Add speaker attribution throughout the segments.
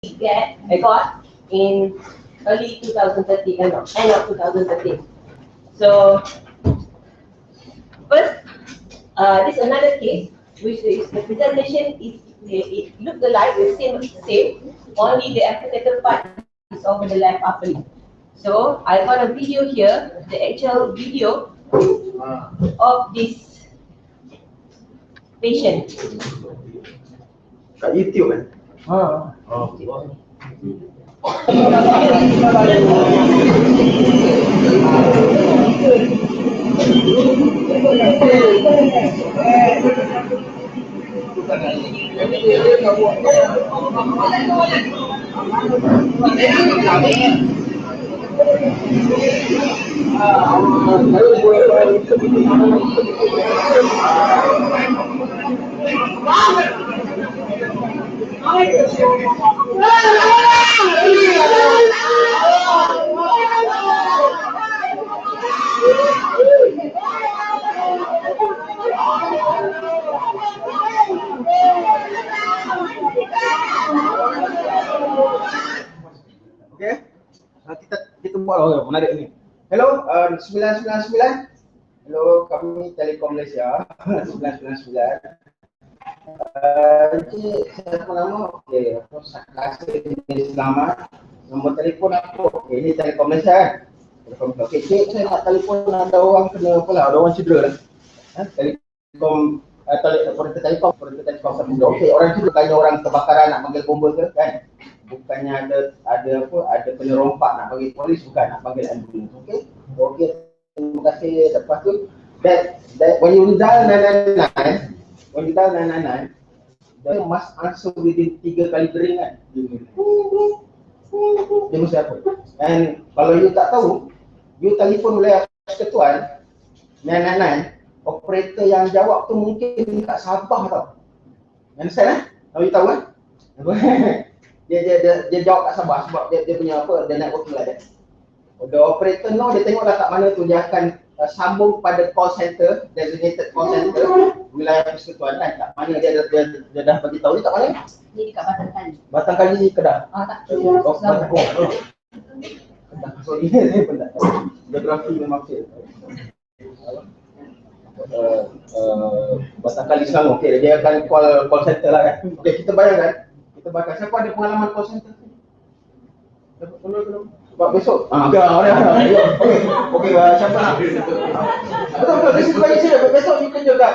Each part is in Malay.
Speaker 1: got in early 2013, end of 2013. So first, this is another case, which is the presentation it looks alike, the same, only the amputated part is over the left upper lip. So I got a video here, the actual video of this patient.
Speaker 2: Kat YouTube kan? Okay, kita buat menarik ni. Hello, 999. Hello, kami Telekom Malaysia 999. Cik, saya nama okey, aku Masterclass selamat. Nombor telefon aku. Okey, ni Telekom Malaysia kan? Telekom. Okey, cik, saya nak telefon ada orang kena apa lah, ada orang cedera lah. Telekom Telekom okey, orang cedera bukannya orang kebakaran nak panggil bomba ke kan? Bukannya ada penyerompak nak panggil polis, bukan, nak panggil ambulans. Okey. Okey, terima kasih. Lepas tu that when you dial 999, dia must answer within 3 kali dering kan. Dia mesti apa? And kalau you tak tahu, you telefon oleh ketuan 999, operator yang jawab tu mungkin kat Sabah tau. Understand eh? Kalau you tahu kan? Dia jawab kat Sabah sebab dia punya apa, the networking lah dia. The operator no, dia tengok dah kat mana tu, dia akan sambung pada call center, designated call center wilayah persekutuan kan. Kat mana dia dah bagi tahu ni kat mana?
Speaker 1: Ni dekat Batang Kali.
Speaker 2: Batang Kali Kedah.
Speaker 1: Tak.
Speaker 2: Kedah. So ini benda. Geografi memang okey. Batang Kali Selangor. Okey, dia akan call center lah kan. Okey, kita bayangkan. Siapa ada pengalaman call center? Sebab besok. Okey, siapa nak? Betul, besok you kerja kat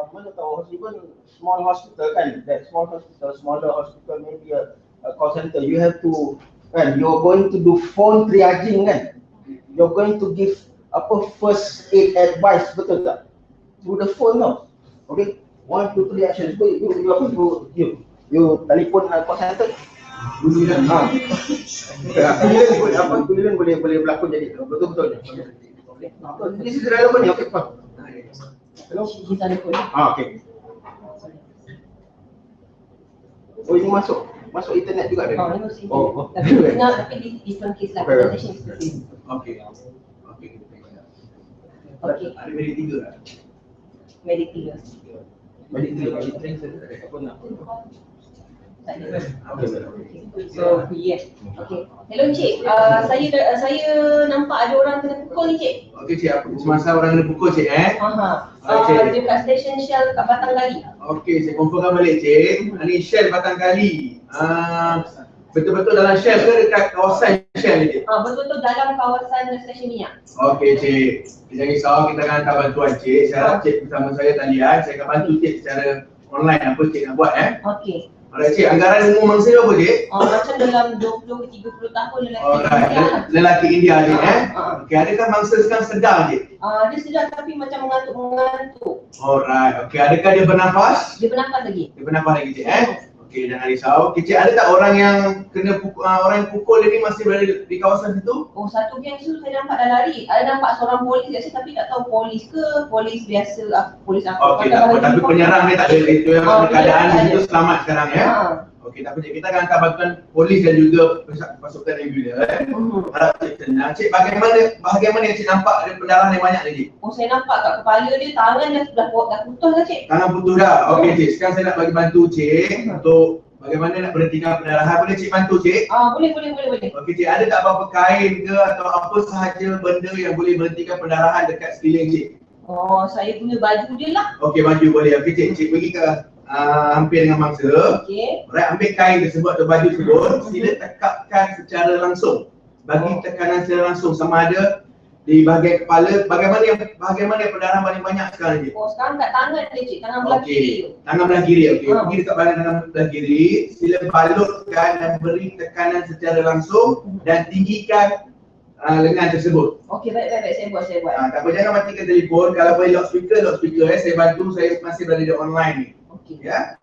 Speaker 2: mana tahu, even small hospital kan, that small hospital, smaller hospital, maybe a call center, you have to kan, you're going to do phone triaging kan, you're going to give first aid advice, betul tak? Through the phone tau. Okay, 1, 2, 3 action. You telefon call center. Tulisan tulisan boleh berlakon jadi betul. Okey. Ini sederhana apa ni? Okey, Pak. Hello. Okey. Oh, ini masuk internet juga dia.
Speaker 1: Tapi di different case lah.
Speaker 2: Okey. Ada medik 3 lah.
Speaker 1: Medik 3
Speaker 2: apa nak?
Speaker 1: So, yes. Okay. Hello Cik, saya nampak ada orang kena pukul ni Cik.
Speaker 3: Okey Cik, apa semasa orang kena pukul Cik
Speaker 1: Dekat Station Shell kat Batang Kali.
Speaker 3: Okey, saya confirmkan balik Cik. Ini Shell Batang Kali. Betul-betul dalam Shell ke dekat kawasan Shell ni Cik?
Speaker 1: Betul-betul dalam kawasan stesen minyak.
Speaker 3: Okey Cik, jangan risau, kita akan hantar bantuan Cik. Saya harap Cik bersama saya talian, saya akan bantu Cik secara online apa Cik nak buat
Speaker 1: Okey.
Speaker 3: Alright Cik, anggaran umur mangsa apa Cik?
Speaker 1: Macam dalam 20-30 tahun
Speaker 3: lelaki India Cik Okey, adakah mangsa sekarang sedar Cik?
Speaker 1: Dia sedar tapi macam mengantuk.
Speaker 3: Alright, okey, adakah dia bernafas?
Speaker 1: Dia bernafas lagi.
Speaker 3: Dia bernafas lagi Cik Okey, jangan risau. Okey Cik, ada tak orang yang kena orang yang pukul dia ni masih berada di kawasan situ?
Speaker 1: Oh, satu geng tu saya nampak dah lari. Ada nampak seorang polis kat sini tapi tak tahu polis ke polis biasa, polis apa.
Speaker 3: Okey, tak apa, tapi penyerang dia tak ada. Itu yang keadaan di situ selamat sekarang ya. Okey, tak apa Cik, kita akan hantar bantuan polis dan juga pasukan ambulans Harap Cik tenang. Cik, bagaimana yang Cik nampak ada pendarahan yang banyak lagi?
Speaker 1: Oh, saya nampak kat kepala dia, tangan dah putus dah Cik.
Speaker 3: Tangan putus dah. Okey Cik, sekarang saya nak bagi bantu Cik untuk bagaimana nak berhentikan pendarahan? Boleh cik bantu cik?
Speaker 1: Boleh.
Speaker 3: Okey cik, ada tak apa-apa kain ke atau apa sahaja benda yang boleh berhentikan pendarahan dekat sekeliling cik?
Speaker 1: Oh, saya punya baju je lah.
Speaker 3: Okey, baju boleh. Okey cik, cik pergi ke hampir dengan mangsa.
Speaker 1: Okey.
Speaker 3: Right, ambil kain tersebut atau baju tersebut, sila tekapkan secara langsung. Bagi tekanan secara langsung sama ada di bahagian kepala. Bagaimana yang pendarahan paling banyak sekarang ni?
Speaker 1: Oh, sekarang kat tangan ni cik, tangan belah kiri tu.
Speaker 3: Tangan belah kiri, okey. Pergi dekat bahagian tangan belah kiri, sila balutkan dan beri tekanan secara langsung dan tinggikan lengan tersebut.
Speaker 1: Okey, baik, saya buat.
Speaker 3: Tak apa, jangan matikan telefon. Kalau boleh loudspeaker saya bantu, saya masih berada di online ni.
Speaker 1: Okey.
Speaker 3: Ya.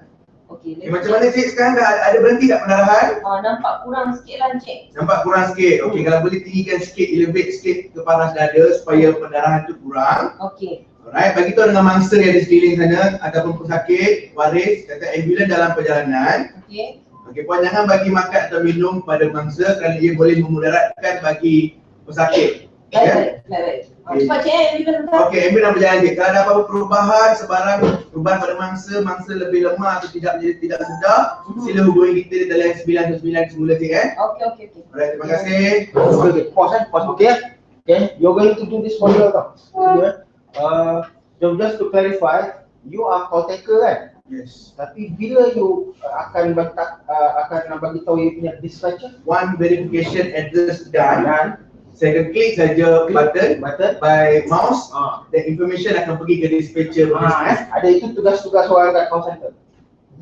Speaker 1: Okey.
Speaker 3: Macam mana cik sekarang ada berhenti tak pendarahan?
Speaker 1: Nampak kurang sikit lah cik.
Speaker 3: Nampak kurang sikit. Okey, kalau boleh tinggikan sikit, elevate sikit ke paras dada supaya pendarahan tu kurang.
Speaker 1: Okey.
Speaker 3: Alright, bagi tahu dengan mangsa yang ada sekeliling sana ataupun pesakit, waris, kata ambulan dalam perjalanan.
Speaker 1: Okey.
Speaker 3: Okey, puan jangan bagi makan atau minum pada mangsa kerana ia boleh memudaratkan bagi pesakit.
Speaker 1: Baik. Cepat cik,
Speaker 3: Okey, ambulan berjalan je. Kalau ada apa-apa perubahan pada mangsa lebih lemah atau tidak sedar, sila hubungi kita di talian 929 semula cik
Speaker 1: Okey.
Speaker 3: Alright, terima kasih.
Speaker 2: Okay. Pause okay. Okay, you're going to do this for you tau. Just to clarify, you are call taker kan?
Speaker 3: Yes.
Speaker 2: Tapi bila you akan bagi tahu you punya dispatcher?
Speaker 3: One verification address done. Saya akan klik saja button by mouse, dan information akan pergi ke dispatcher.
Speaker 2: Ada itu tugas-tugas orang kat call center.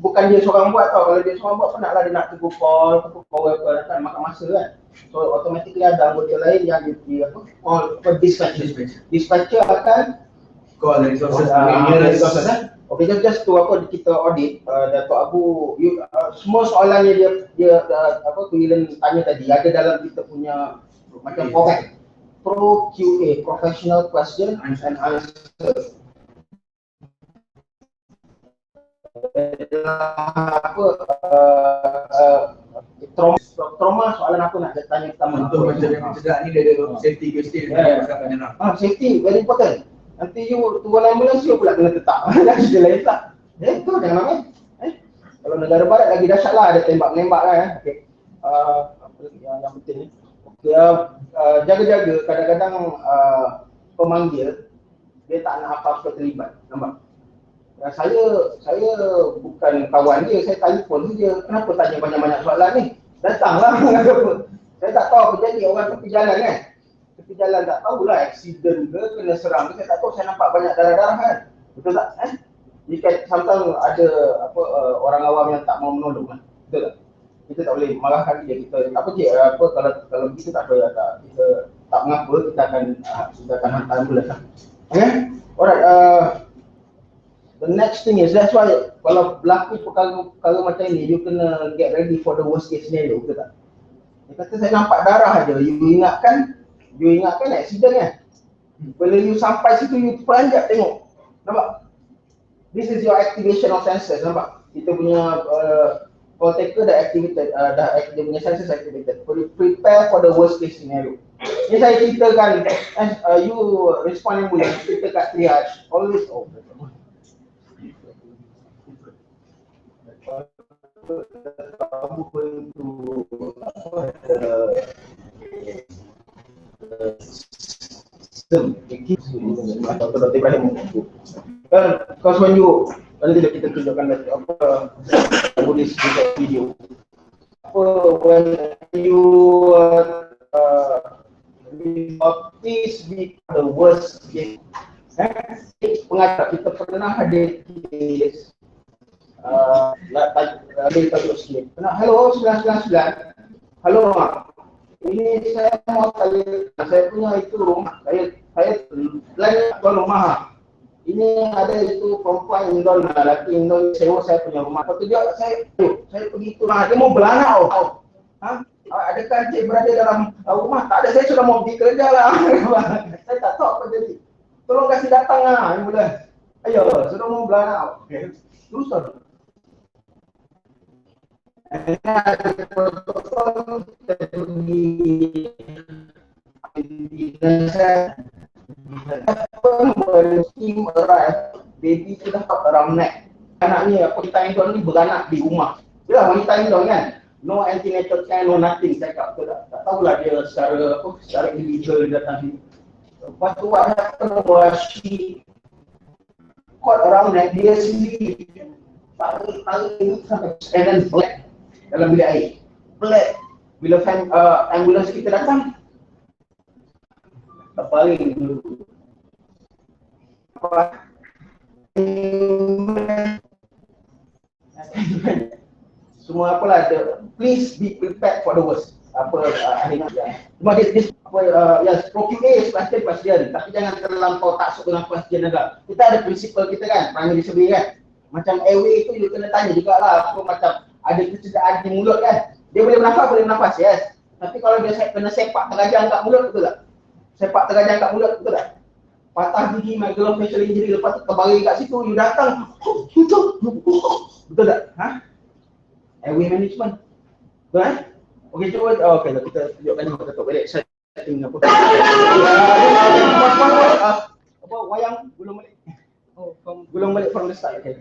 Speaker 2: Bukan dia seorang buat tau. Kalau dia seorang buat penatlah dia nak tegur call kan makan masa kan. So automatically ada anggota lain yang call dispatcher. Dispatcher akan
Speaker 3: Call the resources.
Speaker 2: Okay, just to kita audit Dato' Abu, semua soalan yang dia Kuilan tanya tadi ada dalam kita punya macam Pro QA, professional question and answer. Trauma soalan apa nak tanya pertama?
Speaker 3: Contoh macam yang cedera ni dia ada safety question.
Speaker 2: Safety very important. Nanti you turun ambulans you pula kena tetap. Dah sudah lain tak. Tu jangan main. Kalau negara barat lagi dahsyat lah, ada tembak-menembak lah. Okey. Apa lagi yang penting ni? Okey, jaga-jaga kadang-kadang pemanggil dia tak nak apa-apa terlibat. Nampak? Saya bukan kawan dia, saya telefon dia. Kenapa tanya banyak-banyak soalan ni? Datanglah. Saya tak tahu apa jadi orang tepi jalan kan. Tepi jalan tak tahulah accident ke kena serang ke, saya tak tahu, saya nampak banyak darah-darah kan. Betul tak? Jika sometimes ada orang awam yang tak mau menolong kan. Betul tak? Kita tak boleh marahkan dia. Kita kalau begitu tak boleh kita tak mengapa, kita akan hantar ambulans. Okay? Alright, the next thing is, that's why kalau berlaku perkara macam ini, you kena get ready for the worst case scenario, betul tak? Dia kata saya nampak darah aja, you ingatkan accident kan? Bila you sampai situ, you peranjat tengok, nampak? This is your activation of senses, nampak? Kita punya call taker dah activated, dia punya senses activated. Prepare for the worst case scenario. Ini saya ceritakan, you respond ambulance, kita kat triage, always because when you nanti kita tunjukkan Buddhist video when you please be the worst case. Pengajar kita pernah ada case tajuk sikit. Hello 999. Hello mak. Ini saya mau tanya, saya punya itu rumah. Saya plan tuan rumah. Ini ada itu perempuan Indon, lelaki Indon sewa saya punya rumah. Lepas tu dia saya pergi itu lah. Dia mau belanak tau. Adakah cik berada dalam rumah? Tak ada, saya sudah mau pergi kerja lah. Saya tak tahu apa jadi. Tolong kasih datang lah ambulans. Ayo, sudah mau belanak. Okay. Terus tak? Ada protokol di baby sudah around neck. Anak ni, kita yang tuan ni beranak di rumah. Yalah, wanita ni kan, no antenatal care, no nothing, cakap betul tak? Tak tahulah dia secara individual dia datang sini. Lepas tu what happened was she caught around that dia sendiri tarik sampai and then black dalam bilik air. Black. Bila ambulans kita datang, terpaling dulu. Semua apalah, please be prepared for the worst. Akhirnya cuma stroking is pasien, tapi jangan terlampau taksub dengan pasien agak. Kita ada prinsipal kita kan, primary surgery kan. Macam airway itu you kena tanya jugalah, apa macam ada kecederaan di mulut kan. Dia boleh bernafas, yes. Tapi kalau dia kena sepak tergajang kat mulut, betul tak? Sepak tergajang kat mulut, betul tak? Patah gigi, maxillofacial injury, lepas tu terbaring kat situ, you datang, betul tak? Airway management, betul kan? Okey, cuba, okey, kita tunjukkan ni, kita balik setting apa. Apa, wayang, gulung balik from the start, okay.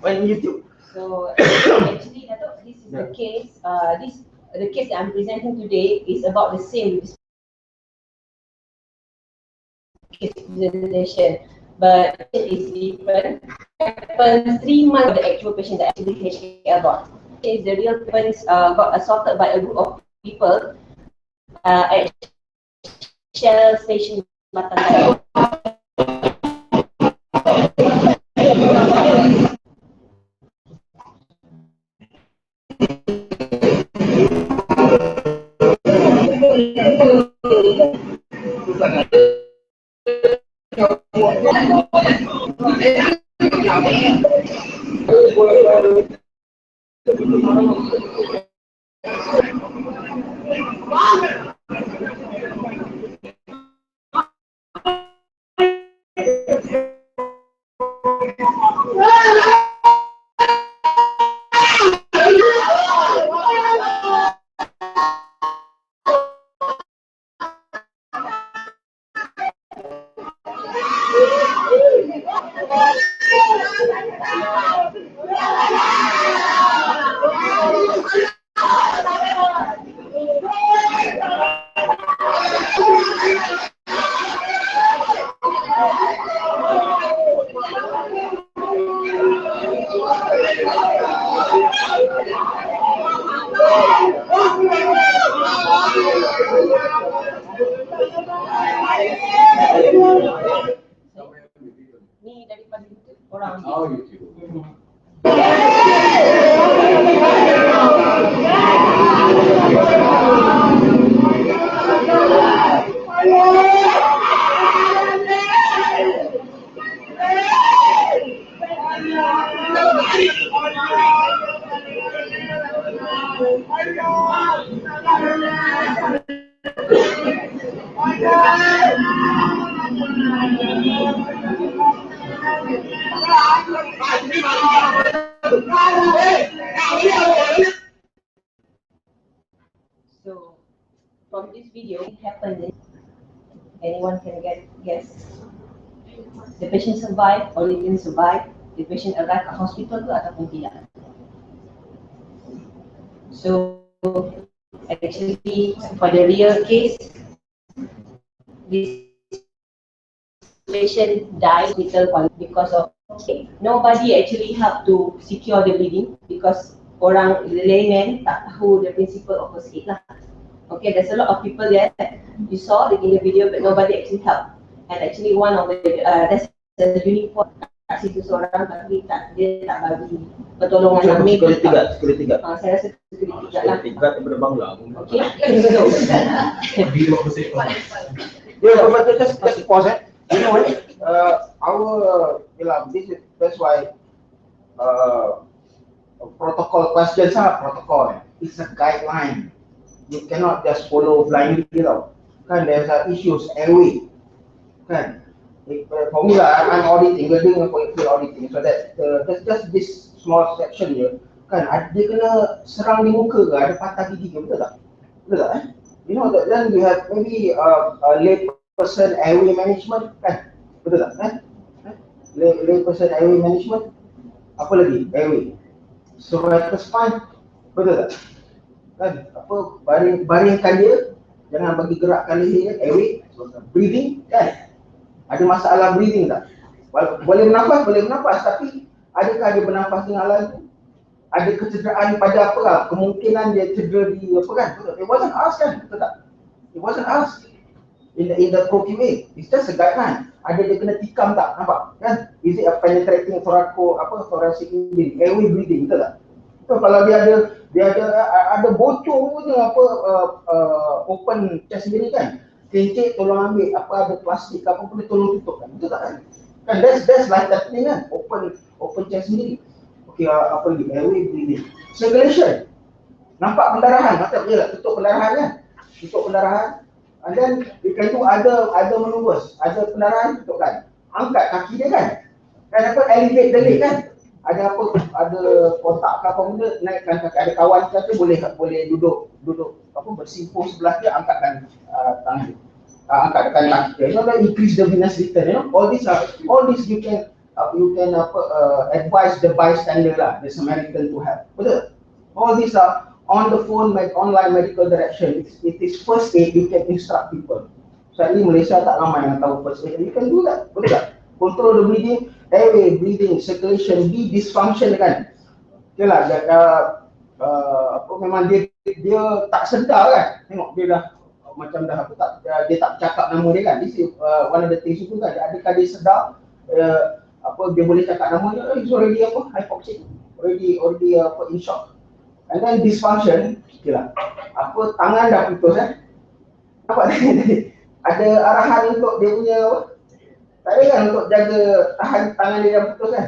Speaker 2: On YouTube.
Speaker 1: So actually, Dato', this is the case. The case that I'm presenting today is about the same case presentation, but it is different. Happens 3 months of the actual patient that actually HKL got. Is the real parents got assaulted by a group of people at Shell Station Batam. Ni daripada orang.
Speaker 3: Oh, YouTube.
Speaker 1: So from this video, it happened. Anyone can guess. The patient survived or didn't survive. The patient arrived at hospital ke ataupun tidak. So actually, for the real case, this patient died because of nobody actually helped to secure the bleeding because orang layman tak tahu the principle of first aid lah. Okay, there's a lot of people there you saw in the video, but nobody actually helped. And actually one of the there's a uniform kat situ seorang tapi dia tak bagi pertolongan ambil.
Speaker 2: Security guard.
Speaker 1: Saya rasa security guard lah.
Speaker 2: Security guard daripada Bangla.
Speaker 1: Okay, betul.
Speaker 2: Yeah, but just pause it. You know what? That's why protocol questions are protocol. It's a guideline. You cannot just follow blindly, Kan there's issues airway. Kan? For me lah, I'm auditing, we're doing a field auditing, so that just this small section here, kan dia kena serang di muka ke, ada patah gigi ke, betul tak? Betul tak? You know, then we have maybe a lay person airway management, kan? Betul tak? Lay person airway management, apa lagi? Airway. cervical spine, betul tak? Kan, apa, baringkan dia, jangan bagi gerakkan leher, airway, breathing, kan? Ada masalah breathing tak? Boleh bernafas, tapi adakah dia bernafas dengan lagu? Ada kecederaan pada apa lah? Kemungkinan dia cedera di apa kan? It wasn't us kan? Betul tak? It wasn't us. In the ProQA, it's just a guideline. Ada dia kena tikam tak? Nampak? Kan? Is it a penetrating thoracic injury? Airway breathing, betul tak? So, kalau dia ada bocor je apa open chest sendiri kan? Kencik tolong ambil, apa ada plastik apa pun tolong tutup kan? Betul tak kan? Kan that's like that thing kan? Open chest sendiri. Okay, apa lagi? Airway breathing. Circulation. Nampak pendarahan, macam je lah, tutup pendarahan kan? Tutup pendarahan. And then you can do other maneuvers. Ada pendarahan, tutup kan? Angkat kaki dia kan? Kan apa? Elevate the leg kan? Ada apa? Ada kotak ke apa benda, naikkan kaki. Ada kawan kita tu boleh duduk apa, bersimpuh sebelah dia, angkatkan tangan dia. Angkatkan kaki dia. You know, that increase the venous return, you know? All this you can advise the bystander lah, the Samaritan to help. Betul? All these are on the phone, online medical direction. It is first aid, you can instruct people. Sadly Malaysia tak ramai yang tahu first aid. You can do that, betul tak? Control the breathing, airway, breathing, circulation, be dysfunction kan? Okay lah, memang dia tak sedar kan? Tengok dia dah macam dah apa tak, dia tak cakap nama dia kan? This is one of the things itu kan? Adakah dia sedar? Dia boleh cakap nama dia, it's already hypoxic, already in shock. And then dysfunction, okay lah, tangan dah putus nampak tadi ada arahan untuk dia punya tak ada kan, untuk jaga tangan dia dah putus kan,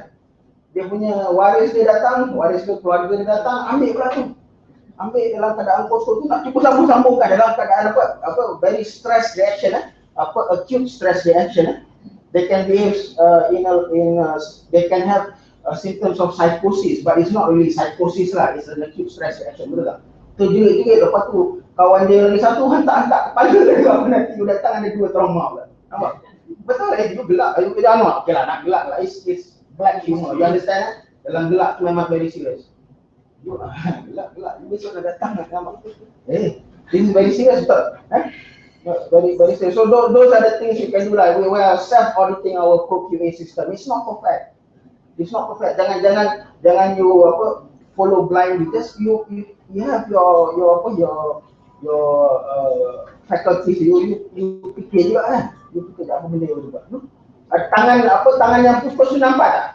Speaker 2: dia punya waris dia datang, waris ke keluarga dia datang, ambil pula tu, ambil dalam keadaan kosong tu, nak cuba sambung-sambungkan dalam keadaan very stress reaction acute stress reaction. They can behave they can have symptoms of psychosis, but it's not really psychosis lah, it's an acute stress reaction, betul tak? Tu jerit-jerit, lepas tu kawan dia lagi satu hantar kepala dia, nanti you datang ada 2 trauma pula, nampak? Betul you gelak, you dah okay lah, nak gelak lah, it's black humor, you understand? Dalam gelak tu memang very serious. You gelak, you besok dah datang, nampak? This is very serious, betul? Very serious. So those are the things you can do lah. We are self-auditing our ProQA system. It's not perfect. Jangan you follow blind, because you have your faculties. You fikir juga kan. You fikir apa benda yang buat. Tangan yang putus tu nampak tak?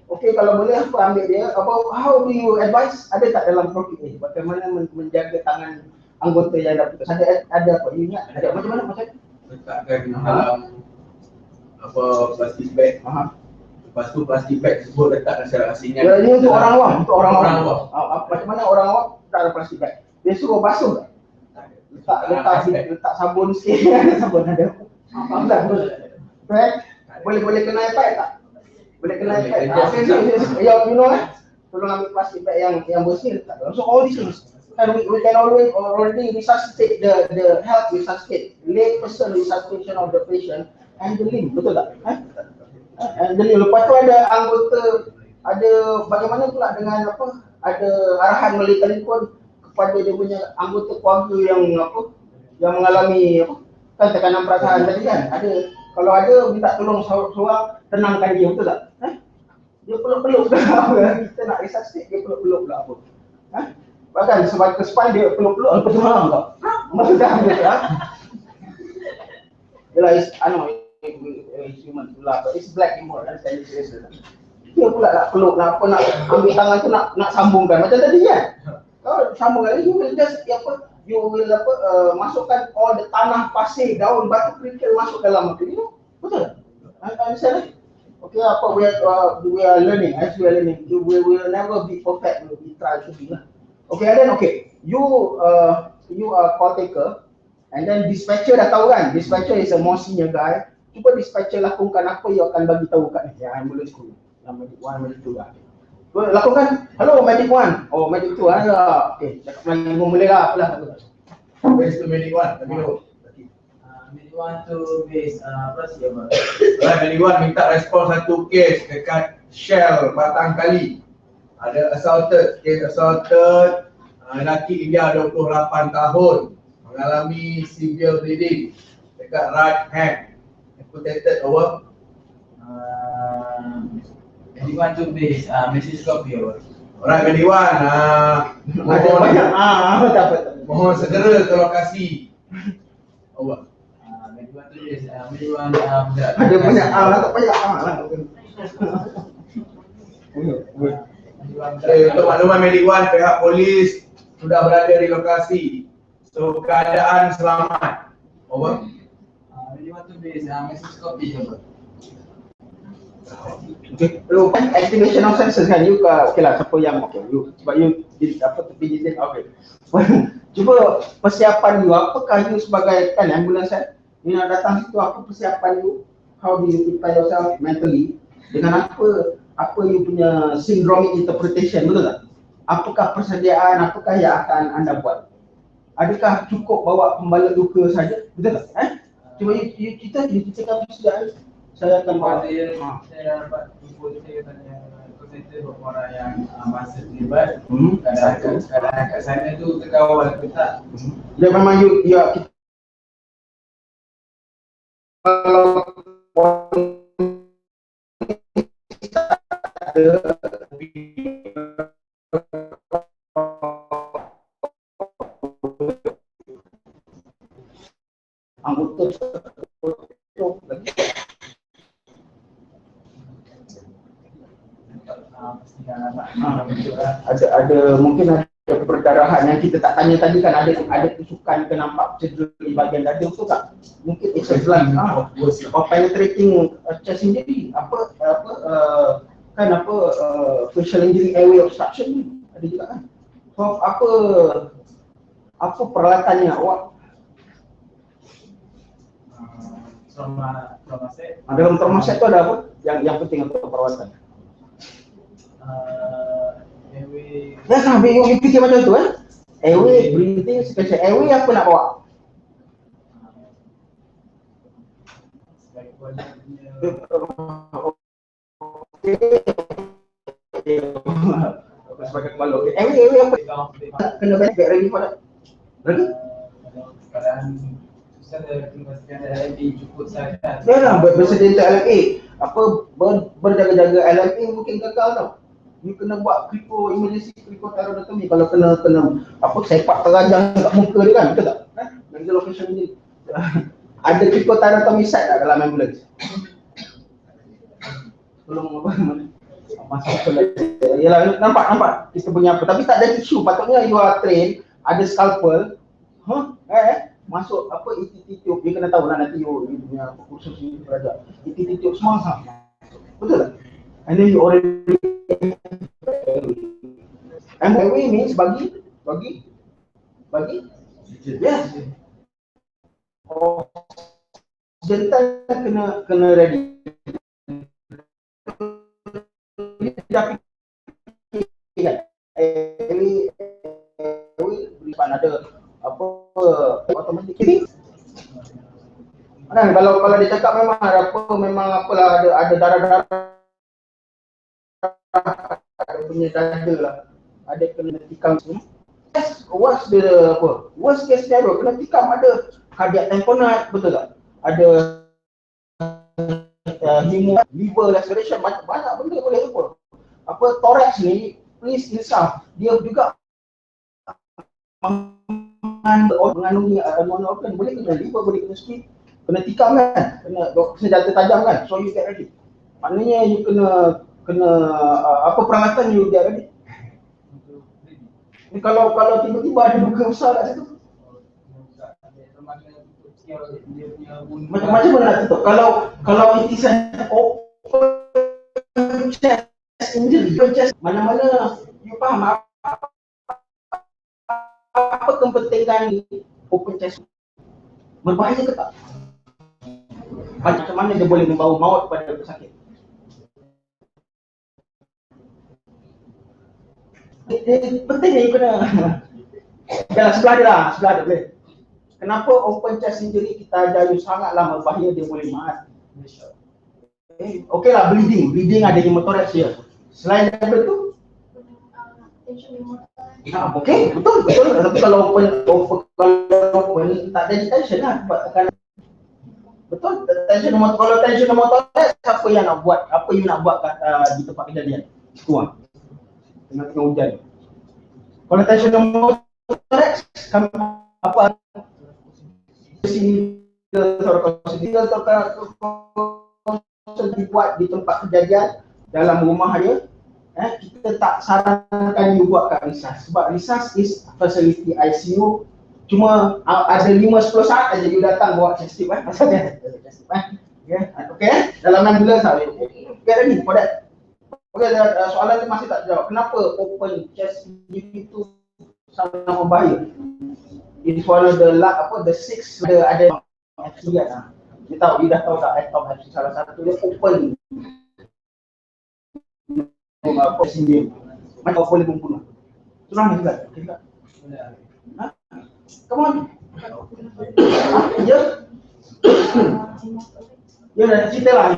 Speaker 2: Okay, kalau boleh ambil dia. How do you advise? Ada tak dalam ProQA? Bagaimana menjaga tangan anggota yang dah putus? Ada apa? You ingat? Ada macam mana?
Speaker 3: Letakkan dalam plastik bag. Lepas tu plastik bag tersebut letakkan secara asingnya.
Speaker 2: Ini untuk orang awam. Macam mana orang awam tak ada plastik bag? Dia suruh basuh tak? Letak sabun sikit. Sabun ada. Boleh kena iPad tak? Boleh kena iPad. You know tolong ambil plastik bag yang bersih letak. So all these things. And we can already resuscitate the health resuscitate, lay person resuscitation of the patient and the limb, betul tak? And the limb. Lepas tu ada anggota, ada bagaimana pula dengan ada arahan melalui telefon kepada dia punya anggota keluarga yang mengalami kan tekanan perasaan tadi kan? Ada, kalau ada minta tolong seorang tenangkan dia, betul tak? Dia peluk-peluk pula, kita nak resuscitate dia peluk-peluk pula apa? Bahkan sebab ke spine dia peluk-peluk apa semua tau. Maksud dah dia Yalah, it's human pula, it's black humor kan, saya serius. Dia pula nak peluk, nak ambil tangan tu nak sambungkan macam tadi kan. Kalau sambungkan you will just masukkan all the tanah, pasir, daun, batu kerikil masuk dalam tu. Betul? Understand? Okay, we are learning, as we are learning, we will never be perfect, we try to be lah. Okay, and then you are call taker, and then dispatcher dah tahu kan, dispatcher is a more senior guy. Cuba dispatcher lakukan apa you akan bagi tahu kat ni. Ambulance crew, medic 1, medic 2 lah. Lakukan, hello medic 1, oh medic 2 okay, cakap Melayu boleh lah, apalah.
Speaker 3: Base to medic 1, tapi
Speaker 4: Medic 1 to base, apa sih apa?
Speaker 3: Medic 1 minta respon satu kes dekat Shell Batang Kali. Ada kes assaulted, lelaki India 28 tahun, mengalami severe bleeding dekat right hand, amputated over.
Speaker 4: Anyone to base message copy over.
Speaker 3: Orang Kediwan,
Speaker 2: Ada banyak dapat.
Speaker 3: mohon segera ke lokasi. Over.
Speaker 4: Anyone to base anyone
Speaker 2: Ada banyak tak payah lah.
Speaker 3: Untuk makluman Mediwan, pihak polis sudah berada di lokasi. So keadaan selamat. Over.
Speaker 4: anyone to base message copy over.
Speaker 2: Okay, lu kan activation of senses kan, you okay lah, siapa yang you sebab you tepi jenis, okay. Cuba persiapan you, apakah you sebagai kan ambulans kan, you nak datang situ, apa persiapan you, how do you prepare yourself mentally, dengan apa you punya syndromic interpretation, betul tak? Apakah persediaan, apakah yang akan anda buat? Adakah cukup bawa pembalut luka saja, betul tak? Cuba you ceritakan persediaan. Saya akan bawa
Speaker 4: Saya dapat info saya tanya beberapa orang yang masa terlibat. Kadang-kadang kat sana tu terkawal ke tak?
Speaker 2: Ya memang you anggota ada mungkin ada perdarahan yang kita tak tanya tadi kan, ada tusukan ke nampak cedera di bahagian dada tu tak? Mungkin it's a blood or penetrating chest injury, facial injury airway obstruction ada juga kan. So apa peralatannya awak?
Speaker 4: Trauma set.
Speaker 2: Dalam trauma set tu ada apa yang penting untuk perawatan?
Speaker 4: Airway.
Speaker 2: Ya sampai you fikir macam tu airway, breathing, special airway apa nak bawa? Sebagai kepala. Airway apa? Kena get ready for that. Ready?
Speaker 4: Sekarang susah dah pastikan LMA cukup sangat.
Speaker 2: Ya lah, bersedia untuk LMA. Berjaga-jaga LMA mungkin gagal tau. You kena buat emergency cricothyroidotomy kalau kena sepak terajang kat muka dia kan, betul tak? Medical location ni. Ada cricothyroidotomy site tak dalam ambulans? Tolong masuk ke yalah, nampak kita punya apa, tapi tak ada tisu. Patutnya you are trained, ada scalpel. Masuk ETT tube, dia kena tahu lah nanti you punya kursus ni belajar. ETT tube semua betul tak? And then you already airway means bagi yes. Jantan kena ready. Dah fikir airway beriman ada automatic ini. Kalau dia cakap memang apalah ada darah-darah ada punya dada lah, ada kena tikam semua. Worst case scenario kena tikam, ada cardiac tamponade, betul tak? Ada liver laceration, banyak benda boleh apa thorax ni, please insaf dia juga mengandungi monoorgan, boleh kena liver, boleh kena skin, kena tikam kan, kena senjata tajam kan, so you get ready. Maknanya you kena apa peralatan you get ready. Ni kalau tiba-tiba ada luka besar kat situ, macam mana nak tutup? Kalau it is an open chest injury, mana-mana you faham apa kepentingan open chest, berbahaya ke tak? Macam mana dia boleh membawa maut pada pesakit? Pentingnya you kena jalan sebelah dia boleh. Kenapa open chest injury kita ajar you sangatlah berbahaya, dia boleh mati. Okey lah, bleeding ada hemothorax dia. Selain daripada tu Okey, betul. Tapi kalau open tak ada detention lah. Kalau betul, tension motor, kalau tension motor, siapa yang nak buat, apa you nak buat kat, di tempat kejadian? Itu lah. Tengah hujan. Kalau tension motor, kami apa sini dibuat di tempat kejadian dalam rumah dia, kita tak sarankan you buat kat resus, sebab resus is facility ICU. Cuma ada 5-10 saat aja you datang bawa chest tube pasal dia chest tube okey, dalam 6 bulan saya get ready for that. Okey, soalan tu masih tak jawab. Kenapa open chest tube itu sangat berbahaya? It's one of the the six ada FC kan. Dia tahu, dia dah tahu tak atom FC salah satu dia open sendiri. Macam boleh membunuh. Senang juga. Okey tak? Come on. Ya. Ya, dah cerita lah.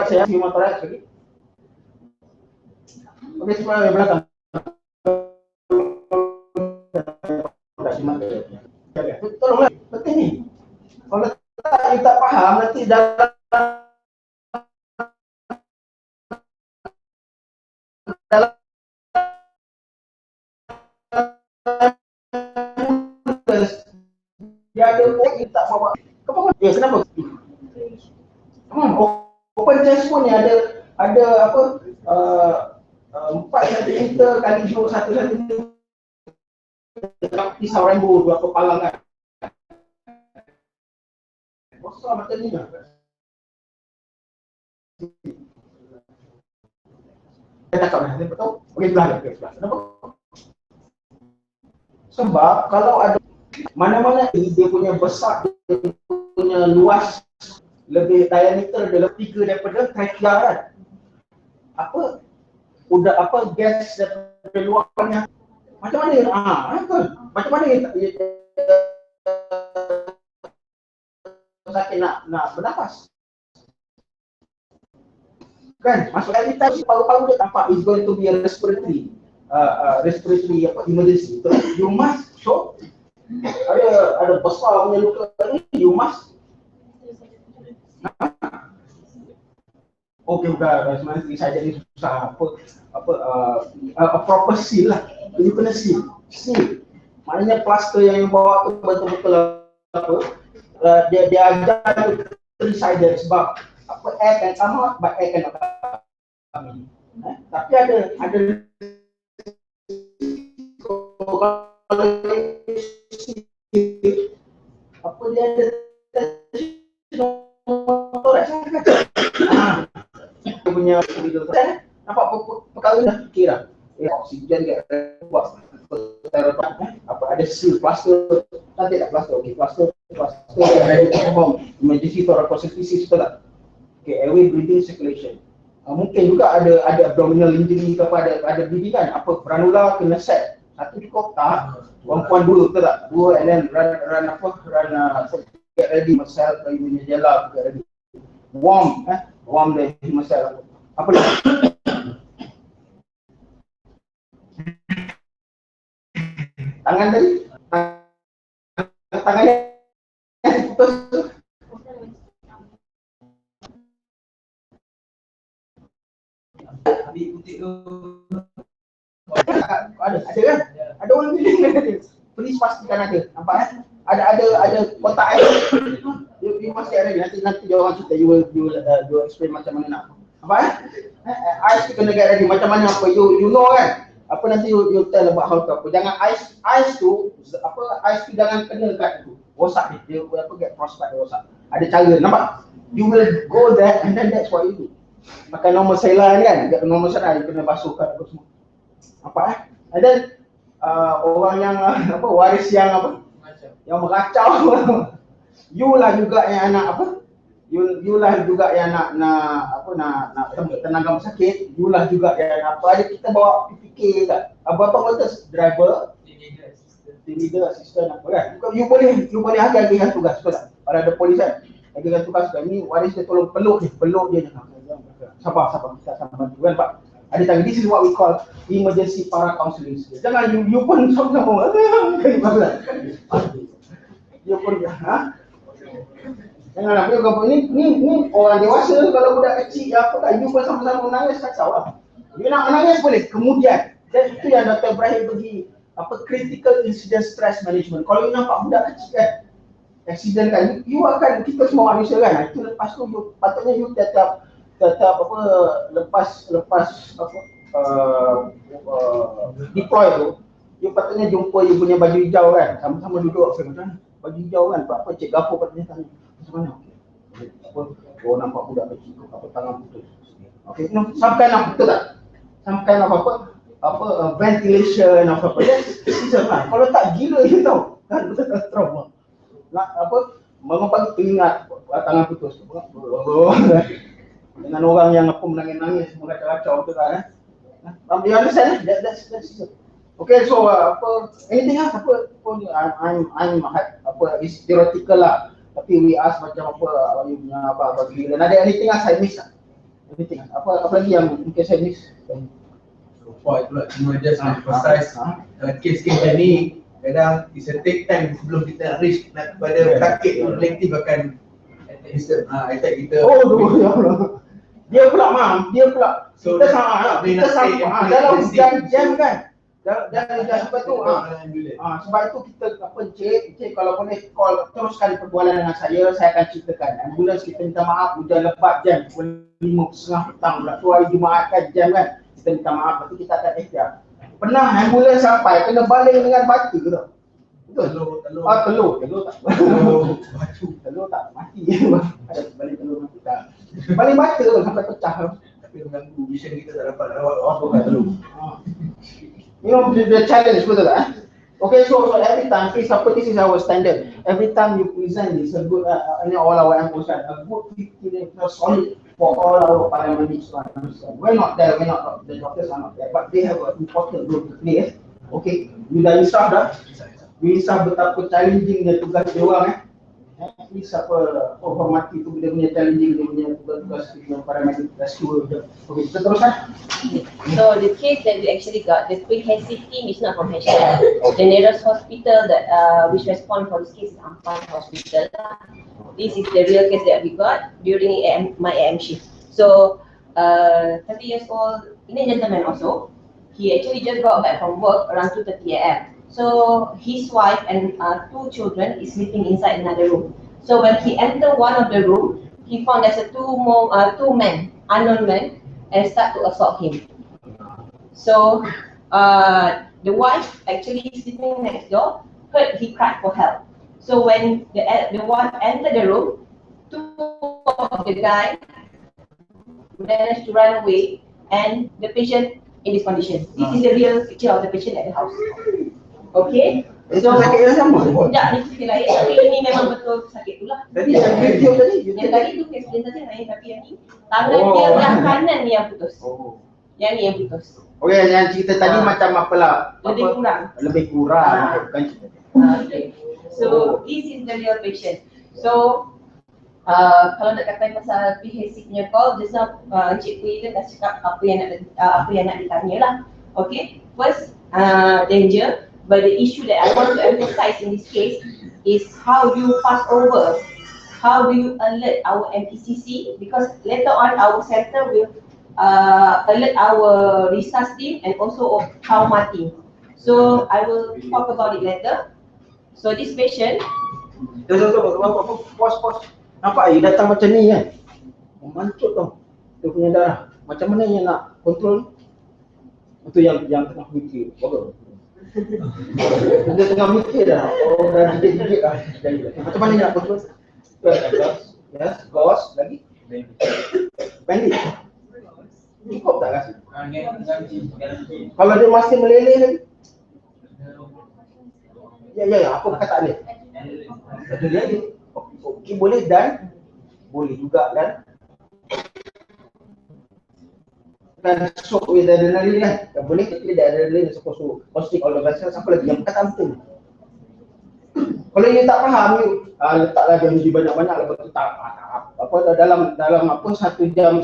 Speaker 2: Saya motor lagi. Okey, sebelah belakang. Tolonglah, penting ni. Kalau tak faham, nanti dalam dia ada orang tak bawa. Ya, kenapa? Open chest pun ni ada apa 4 cm kali 1 cm. Pisau rainbow dua kepalang kan. Besar macam ni lah. Saya cakap dah, betul? Okey, sebelah. Kenapa? Sebab kalau ada mana-mana dia punya besar, dia punya luas lebih diameter dia lebih 3 daripada trachea kan. Apa gas daripada luarnya. Macam mana? Betul. Macam mana sakit nak bernafas? Kan? Maksudnya kita paru-paru dia tampak is going to be a respiratory emergency. So, you must show ada besar punya luka ni, you must. Okey, bukan sebenarnya saja ni susah a proper seal lah. You kena seal. Maknanya plaster yang you bawa tu betul-betul dia ajar three-sided sebab air can come out but air cannot come in. Tapi ada apa dia ada punya nampak perkara dah kira oksigen dia buat apa ada seal plaster cantik tak plaster? Okey, plaster ready to perform emergency thoracocentesis betul tak? Okey, airway breathing circulation. Mungkin juga ada abdominal injury ke apa ada bleeding kan, apa granula kena set satu cukup tak, perempuan 2 betul tak? 2 and then run get ready myself punya jela get ready warm the myself apa ni? Tangan tadi tangannya putus.
Speaker 4: Habis putih tu
Speaker 2: ada kan? Ada orang bilang ada. Please pastikan ada. Nampak kan? Ada kotak air. You mesti ada nanti dia orang cerita you will explain macam mana nak. Nampak kan? Ais tu kena get ready macam mana apa you know kan? Apa nanti you tell about how to apa. Jangan ais tu jangan kena kat tu. Rosak dia apa get frostbite dia rosak. Ada cara nampak? You will go there and then that's what you do. Pakai normal saline kan? Normal saline kena basuhkan apa semua. Apa and then orang yang waris yang yang meracau you lah juga yang nak you lah juga yang nak tenangkan sakit, you lah juga yang ada kita bawa PPK tak apa kata driver team leader assistant apa kan, you boleh agak-agak tugas betul tak? Kalau ada polis kan agak tugas kan, ni waris dia tolong peluk dia jangan sabar kita sama bantu kan Pak. Ada tanggung. This is what we call emergency para counseling. Jangan you pun sama-sama. You pun jangan nak ni orang dewasa kalau budak kecil apa tak you pun sama-sama menangis kacau lah. You nak menangis boleh. Kemudian dan itu yang Dr. Ibrahim bagi critical incident stress management. Kalau you nampak budak kecil kan accident kan, you akan, kita semua manusia kan, itu lepas tu you patutnya you tetap lepas deploy tu, you patutnya jumpa you punya baju hijau kan, sama-sama duduk macam mana baju hijau kan, apa cik Gafur patutnya tanya macam mana, apa nampak budak kecil tu, apa tangan putus, some kind of betul tak, some kind of ventilation apa yes, lah. Kalau tak gila you tahu kan, betul trauma nak bangun pagi teringat tangan putus dengan orang yang menangis-nangis semua kacau-kacau betul tak you understand that's it. Okay, so anything else I'm is theoretical lah, tapi we ask macam you punya apa gila, ada anything else I miss anything apa lagi yang mungkin saya miss
Speaker 3: Point pula cuma just emphasize kes-kes macam ni kadang it's a take time sebelum kita reach nak kepada sakit tu relatif akan attack kita.
Speaker 2: Ya Allah. Dia pula so, kita sama dalam jam kan. Dalam jam sebab tu sebab itu kita cik kalau boleh call teruskan perbualan dengan saya akan ceritakan. Ambulans kita minta maaf hujan lebat jam pukul 5:30 petang pula tu hari Jumaat kan jam kan. Kita minta maaf, lepas tu kita akan ikhtiar. Pernah ambulans sampai, kena baling dengan batu tu. Betul? Telur tak. Telur tak, mati. Baling telur mati tak. Baling batu tu sampai pecah.
Speaker 3: Tapi mengganggu vision kita tak dapat rawat telur.
Speaker 2: You know, the challenge, betul tak? Okay, so every time, please, this is our standard. Every time you present this, a good, all our employees, a good 50 solid for all our paramedics. We're not there, the doctors are not there, but they have an important role to play. Okay, you dah insaf dah. You insaf betapa challenging dia tugas dia orang Please hormati tu dia punya challenging, dia punya tugas-tugas paramedic rescue. Okay, kita teruskan.
Speaker 1: So the case that we actually got, the comprehensive team is not from HL. The nearest hospital that which respond for this case is Ampang Hospital. This is the real case that we got during my AM shift. So 30 years old, ini gentleman also. He actually just got back from work around 2:30 AM. So his wife and 2 children is sleeping inside another room. So when he entered one of the room, he found there's two men, unknown men, and start to assault him. So the wife actually sleeping next door heard he cried for help. So when the wife entered the room, 2 of the guys managed to run away, and the patient in this condition. This is the real picture of the patient at the house. Okay,
Speaker 2: so sakit yang sama.
Speaker 1: Tidak, ni sakit lain. Tapi ini memang betul sakit tu lah.
Speaker 2: Tadi yang video tadi.
Speaker 1: Yang tadi tu accident saja lain, tapi yang ni tangan dia yang kanan ni yang putus. Yang ni yang putus.
Speaker 2: Okay, yang cerita tadi macam apalah?
Speaker 1: Lebih kurang.
Speaker 2: Lebih kurang, bukan cerita.
Speaker 1: Okay. So this is the real patient. So kalau nak kata pasal PHC punya call, just now Cik Pui dah cakap apa yang nak ditanya lah. Okay, first danger. But the issue that I want to emphasize in this case is how you pass over, how do you alert our MPCC, because later on our center will alert our research team and also trauma team. So I will talk about it later. So this patient,
Speaker 2: Pos. Nampak dia datang macam ni kan? Memancut tau. Dia punya darah. Macam mana yang nak kontrol? Itu yang tengah mikir. Dia tengah mikir dah. Dah gigit lah. Macam mana nak kontrol? Yes, gauze lagi. Bandit. Cukup tak kasih? Kalau dia masih meleleh lagi? Ya, apa perkataan dia? Ada dia. Okey, boleh dan boleh juga dan shock with adrenaline kan? Tak boleh, tapi dia adrenaline supposed to positive all the vessels. Apa lagi yang perkataan betul? Kalau you tak faham, you letaklah janji banyak-banyak lepas tu tak apa dalam 1.5 jam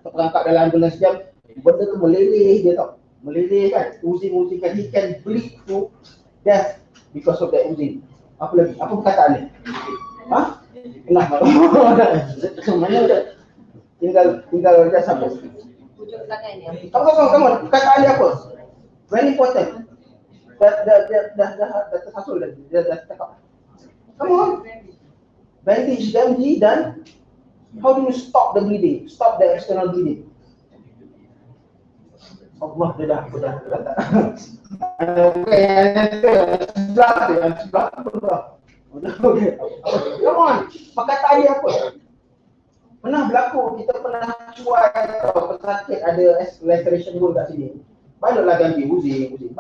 Speaker 2: terperangkap dalam ambulans jam, benda tu meleleh dia tau. Meleleh kan, uzing kan, he can bleed to death because of that uzing. Apa lagi? Apa perkataan dia? Ha? Nah, mana dia? Tinggal dia sampai.
Speaker 1: Pujuk tangannya.
Speaker 2: Come on. Perkataan dia apa? Very important. Dah tersasul dah. Dia cakap. Come on. Bandage damage dan how do you stop the bleeding? Stop the external bleeding. Allah dia dah tak. Sebelah. Okay. Come on. Perkataan dia apa? Pernah berlaku, kita pernah cuai pesakit ada laceration wound kat sini. Balutlah ganti uzing.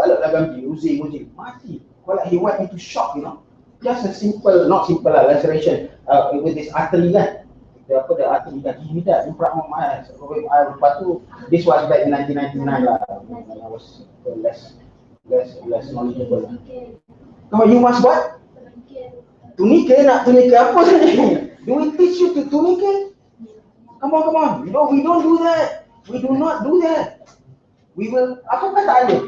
Speaker 2: Mati. Well, he went into shock, you know. Just a simple, not simple lah, laceration with this artery kan. The artery kan, he died in front of my eyes. Lepas tu, this was back in 1999 lah. I was less knowledgeable. Kalau you must what? Tunike apa ni? Do we teach you to tunike? Come on. We don't do that. We do not do that. We will, apa kata dia?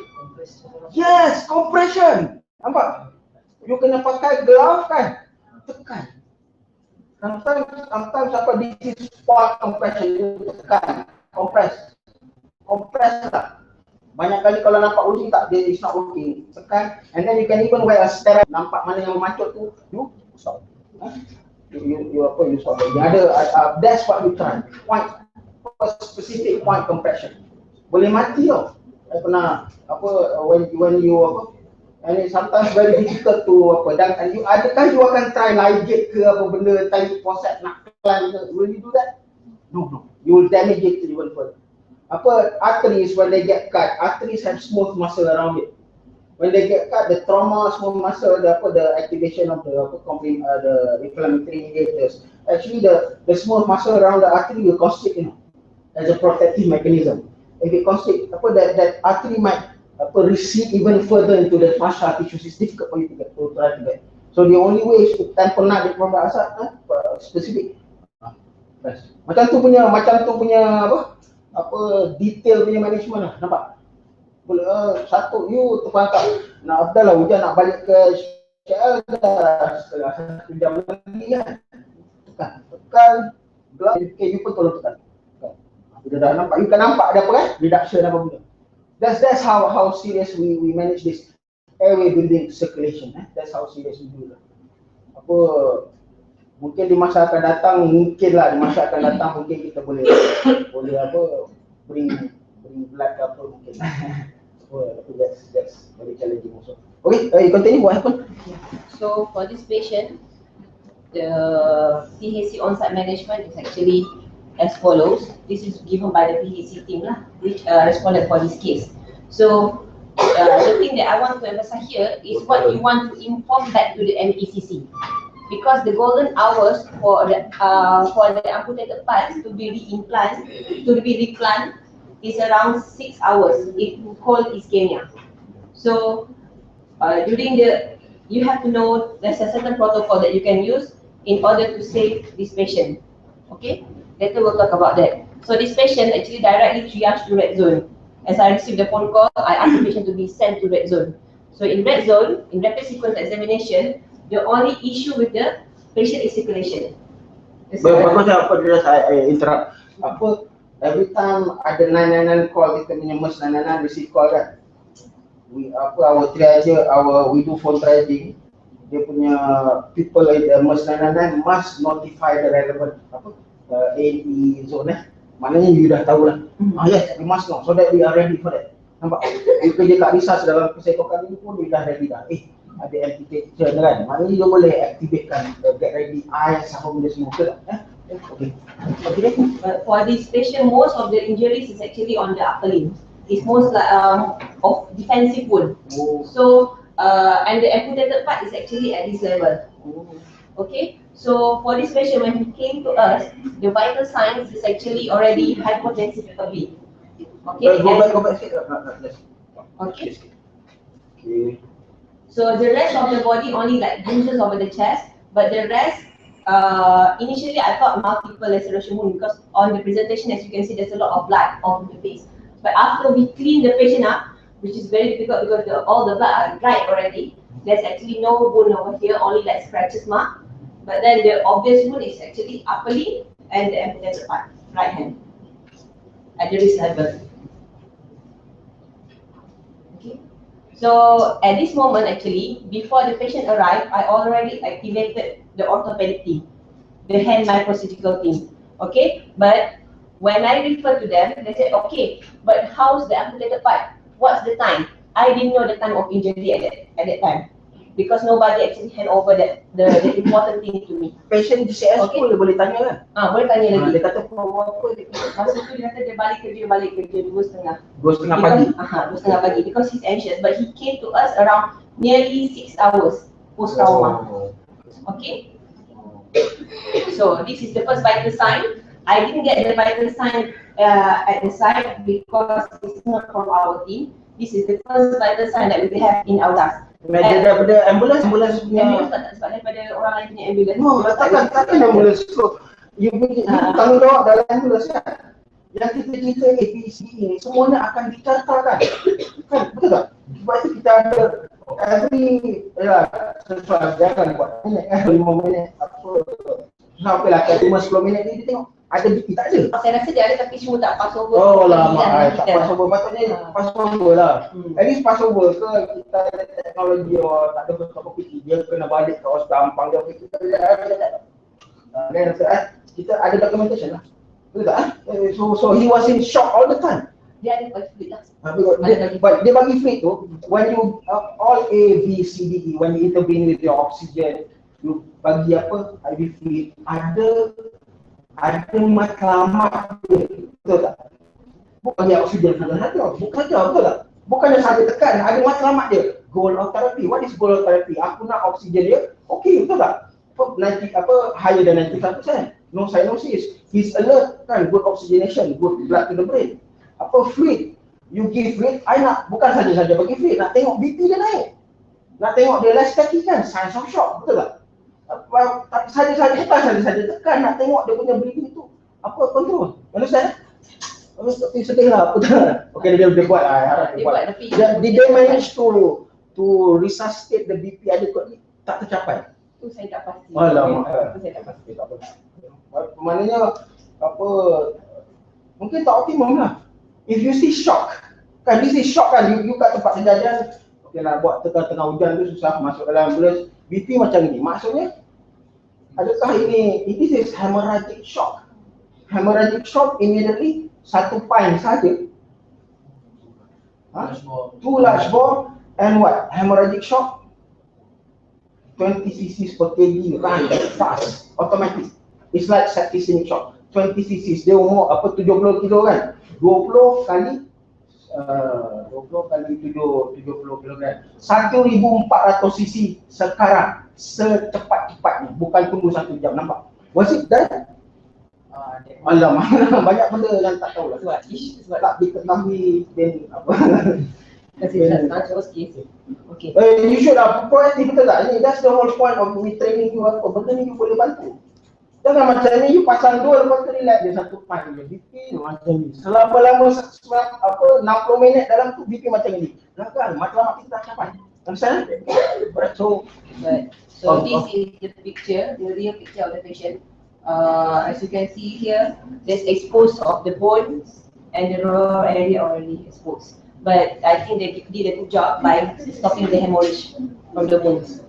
Speaker 2: Yes, compression. Nampak? You kena pakai glove kan? Tekan. Sometimes apa, this is spot compression. You tekan. Compress lah. Banyak kali kalau nampak uzing tak, dia is not working. Tekan. And then you can even wear a sterile. Nampak mana yang memancut tu, you stop. You stop. That's what you try. Point. Specific point compression. Boleh mati tau. Saya pernah when you and it's sometimes very difficult to dan you adakah you akan try ligate ke apa benda tali forceps nak climb ke? Will you do that? No. You will damage it even further. Arteries when they get cut, arteries have smooth muscle around it. When they get cut, the trauma smooth muscle, the activation of the inflammatory mediators. Actually, the smooth muscle around the artery will constrict, as a protective mechanism. If it constrict, that artery might recede even further into the fascia tissues. It's difficult for you to try to get. So the only way is to tamponade it from the outside, specific. Macam tu punya detail punya management lah, nampak? Boleh satu you terpangkap. Nak dah lah hujan nak balik ke KL dah setelah 1 jam lagi kan. Tekan glove, you pun tolong tekan. Kita dah nampak, you kan nampak ada apa kan? Reduction apa benda. That's how serious we manage this airway building circulation. That's how serious we do. Mungkin di masa akan datang, mungkin kita boleh bring blood ke apa mungkin. That's very challenging also. Okay, you continue. What happened?
Speaker 1: So for this patient, the PHC on-site management is actually as follows. This is given by the PHC team which responded for this case. So the thing that I want to emphasize here is what you want to inform back to the MECC, because the golden hours for the amputated parts to be replant is around 6 hours if cold ischemia. So you have to know there's a certain protocol that you can use in order to save this patient. Okay, later we'll talk about that. So this patient actually directly triaged to red zone. As I received the phone call, I asked the patient to be sent to red zone. So in red zone, in rapid sequence examination, the only issue with the patient is circulation.
Speaker 2: Bagus saya interrupt. Every time ada 999 call, kita punya MERS 999 receive call kan. Our triage, we do phone triaging. Dia punya people in the MERS 999 must notify the relevant AE zone. Maknanya you dah tahu lah. Yes, you must know so that we are ready for that. Nampak? You kerja kat research dalam psikokan ini pun you dah ready dah. Ada amputation kan. Maknanya you boleh activatekan get ready eyes apa benda semua ke tak? Okay.
Speaker 1: But for this patient, most of the injuries is actually on the upper limb. It's most like of defensive wound. So and the amputated part is actually at this level. Okay, so for this patient, when he came to us, the vital signs is actually already hypotensive a bit. Okay.
Speaker 2: Go back.
Speaker 1: Okay. So the rest of the body only like bruises over the chest, but the rest, initially I thought multiple laceration wound because on the presentation, as you can see, there's a lot of blood on the face. But after we clean the patient up, which is very difficult because all the blood are dried already, there's actually no wound over here, only like scratches mark. But then the obvious wound is actually upper limb and the amputated part, right hand, at the wrist level. Okay. So at this moment actually, before the patient arrived, I already activated the orthopedic team, the hand microsurgical team. Okay, but when I refer to them, they say, okay, but how's the amputated part? What's the time? I didn't know the time of injury at that time because nobody actually hand over the important thing to me.
Speaker 2: Patient di CS
Speaker 1: Okay.
Speaker 2: pun dia boleh tanya kan?
Speaker 1: Boleh tanya lagi.
Speaker 2: Dia kata apa dia
Speaker 1: Masa tu dia kata dia balik kerja 2:30.
Speaker 2: 2:30 pagi.
Speaker 1: 2:30 pagi because he's anxious, but he came to us around nearly 6 hours post trauma. Okay. So this is the first vital sign. I didn't get the vital sign at the site because it's not from our team. This is the first vital sign that we have in our task.
Speaker 2: Meja daripada ambulans punya.
Speaker 1: Ambulans tak sebab daripada orang lain punya ambulans.
Speaker 2: No, takkan ambulans tu. You tanggungjawab dalam ambulans kan? Yang kita cerita APC ni semuanya akan dicatatkan. Kan, betul tak? Sebab itu kita ada sesuai jangan buat minit kan, 5 minit apa. Sampai lah 5-10 minit ni kita tengok ada BP tak ada.
Speaker 1: Saya rasa dia ada tapi semua tak pass over.
Speaker 2: Oh lama tak pass over, patutnya pass over lah. At least pass over ke kita ada teknologi tak ada betul-betul dia kena balik ke hospital gampang dia kita kita ada documentation lah. Betul tak? So he was in shock all the time.
Speaker 1: Dia ada bagi fluid lah.
Speaker 2: Dia bagi fluid tu when you all A, B, C, D, E, when you intervene with your oxygen, you bagi apa? IV fluid. Ada matlamat dia, betul tak? Bukan dia oksigen bukan saja, betul tak? Bukan saja tekan, ada matlamat dia. Goal of therapy, what is goal of therapy? Aku nak oksigen dia, okey, betul tak? Higher than 95%, no cyanosis. He's alert kan, good oxygenation, good blood to the brain. Fluid, you give fluid, I nak, bukan saja bagi fluid, nak tengok BP dia naik. Nak tengok dia less tachy kan, signs of shock, betul tak? Tak saja tekan, nak tengok dia punya breathing tu control. Understand? Tapi sedih lah apa tak? Okay, dia buat lah, dia buat. Did they manage to resuscitate the BP adequately? Tak tercapai.
Speaker 1: Tu saya tak pasti.
Speaker 2: Alamak.
Speaker 1: Tu saya tak pasti.
Speaker 2: Maknanya mungkin tak optimum lah. If you see shock, kan this is shock kan, you kat tempat kejadian, okay lah buat tengah hujan tu susah masuk dalam ambulans, BP macam ni, maksudnya adakah ini this is hemorrhagic shock? Hemorrhagic shock immediately 1 pint saja. Too large bore and what? Hemorrhagic shock 20 cc per kg run fast automatic. It's like septicemic shock. 20 cc dia umur 70 kilo kan? 20 kali 70 kg. 1,400 cc sekarang secepat-cepatnya, bukan tunggu 1 jam, nampak? Was it done? Alamak, banyak benda yang tak tahu lah. Sebab tak diketahui dan apa.
Speaker 1: Okay.
Speaker 2: You should have proactive, betul tak? That's the whole point of me training you apa. Benda ni you boleh bantu. Jangan macam ni, you pasang 2 lepas tu relax dia 1 pint je. BP macam ni. Selama-lama 60 minit dalam tu BP macam ni. Kan, matlamat kita tak capai. Understand? So
Speaker 1: this is the picture, the real picture of the patient. As you can see here, there's exposed of the bones and the raw area already exposed. But I think they did a good job by stopping the hemorrhage from the bones.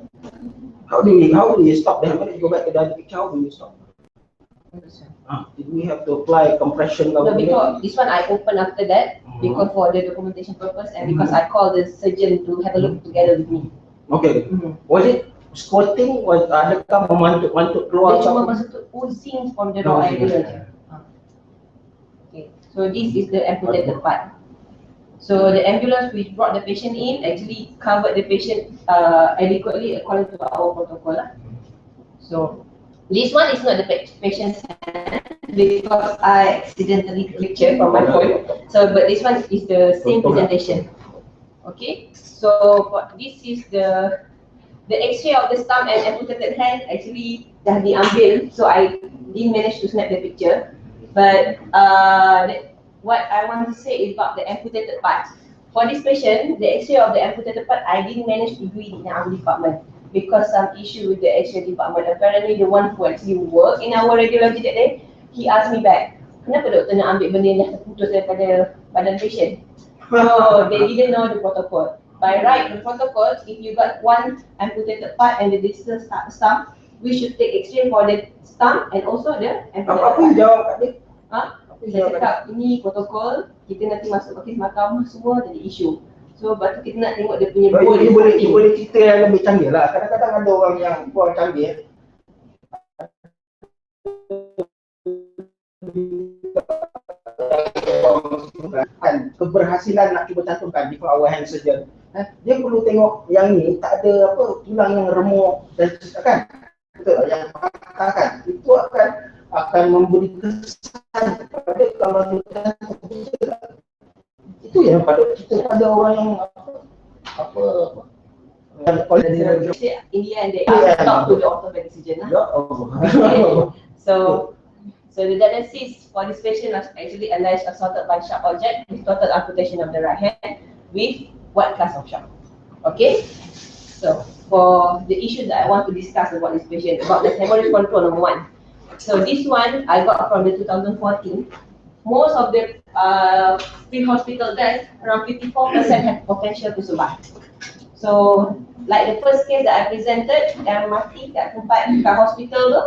Speaker 2: how do you stop the hemorrhage? Go back to the picture, how do you stop? Did we have to apply compression?
Speaker 1: No, because this one I open after that because for the documentation purpose and because I called the surgeon to have a look together with me.
Speaker 2: Okay. Was it squatting? Adakah memantuk keluar?
Speaker 1: Dia cuma masa tu oozing from the raw area. Okay, so this is the amputated part. So the ambulance which brought the patient in actually covered the patient adequately according to our protocol. So this one is not the patient's hand because I accidentally picture from my phone. So but this one is the same presentation. Okay, so this is the X-ray of the stump and amputated hand actually dah diambil, so I didn't manage to snap the picture. But what I want to say is about the amputated part. For this patient, the X-ray of the amputated part, I didn't manage to do it in our department because some issue with the X-ray department. Apparently, the one who actually worked in our radiology that day, he asked me back, kenapa doktor nak ambil benda yang terputus daripada badan patient? So they didn't know the protocol. By right, the protocol, if you got one amputated part and the distal stump, we should take X-ray for the stump and also the amputated
Speaker 2: Apa
Speaker 1: part.
Speaker 2: jawab kat dia?
Speaker 1: Ha? Saya cakap ini protokol, kita nanti masuk ke kes mahkamah semua jadi isu. So lepas tu kita nak tengok dia punya
Speaker 2: Oh, ini boleh cerita yang lebih canggih lah. Kadang-kadang ada orang yang kurang canggih. Keberhasilan nak cuba cantumkan before our hand surgeon. Dia perlu tengok yang ni tak ada apa tulang yang remuk dan kan. Betul yang patah kan. Itu akan memberi kesan kepada kalau kita itu yang pada kita ada orang yang apa
Speaker 1: in the end they talk to the orthopedic surgeon lah. Okay. So the diagnosis for this patient was actually alleged assaulted by sharp object with total amputation of the right hand with what class of shock. Okay. So for the issues that I want to discuss about this patient, about the hemorrhage control number 1. So this one I got from the 2014. Most of the pre-hospital deaths, around 54% have potential to survive. So like the first case that I presented, yang mati kat tempat kat hospital tu,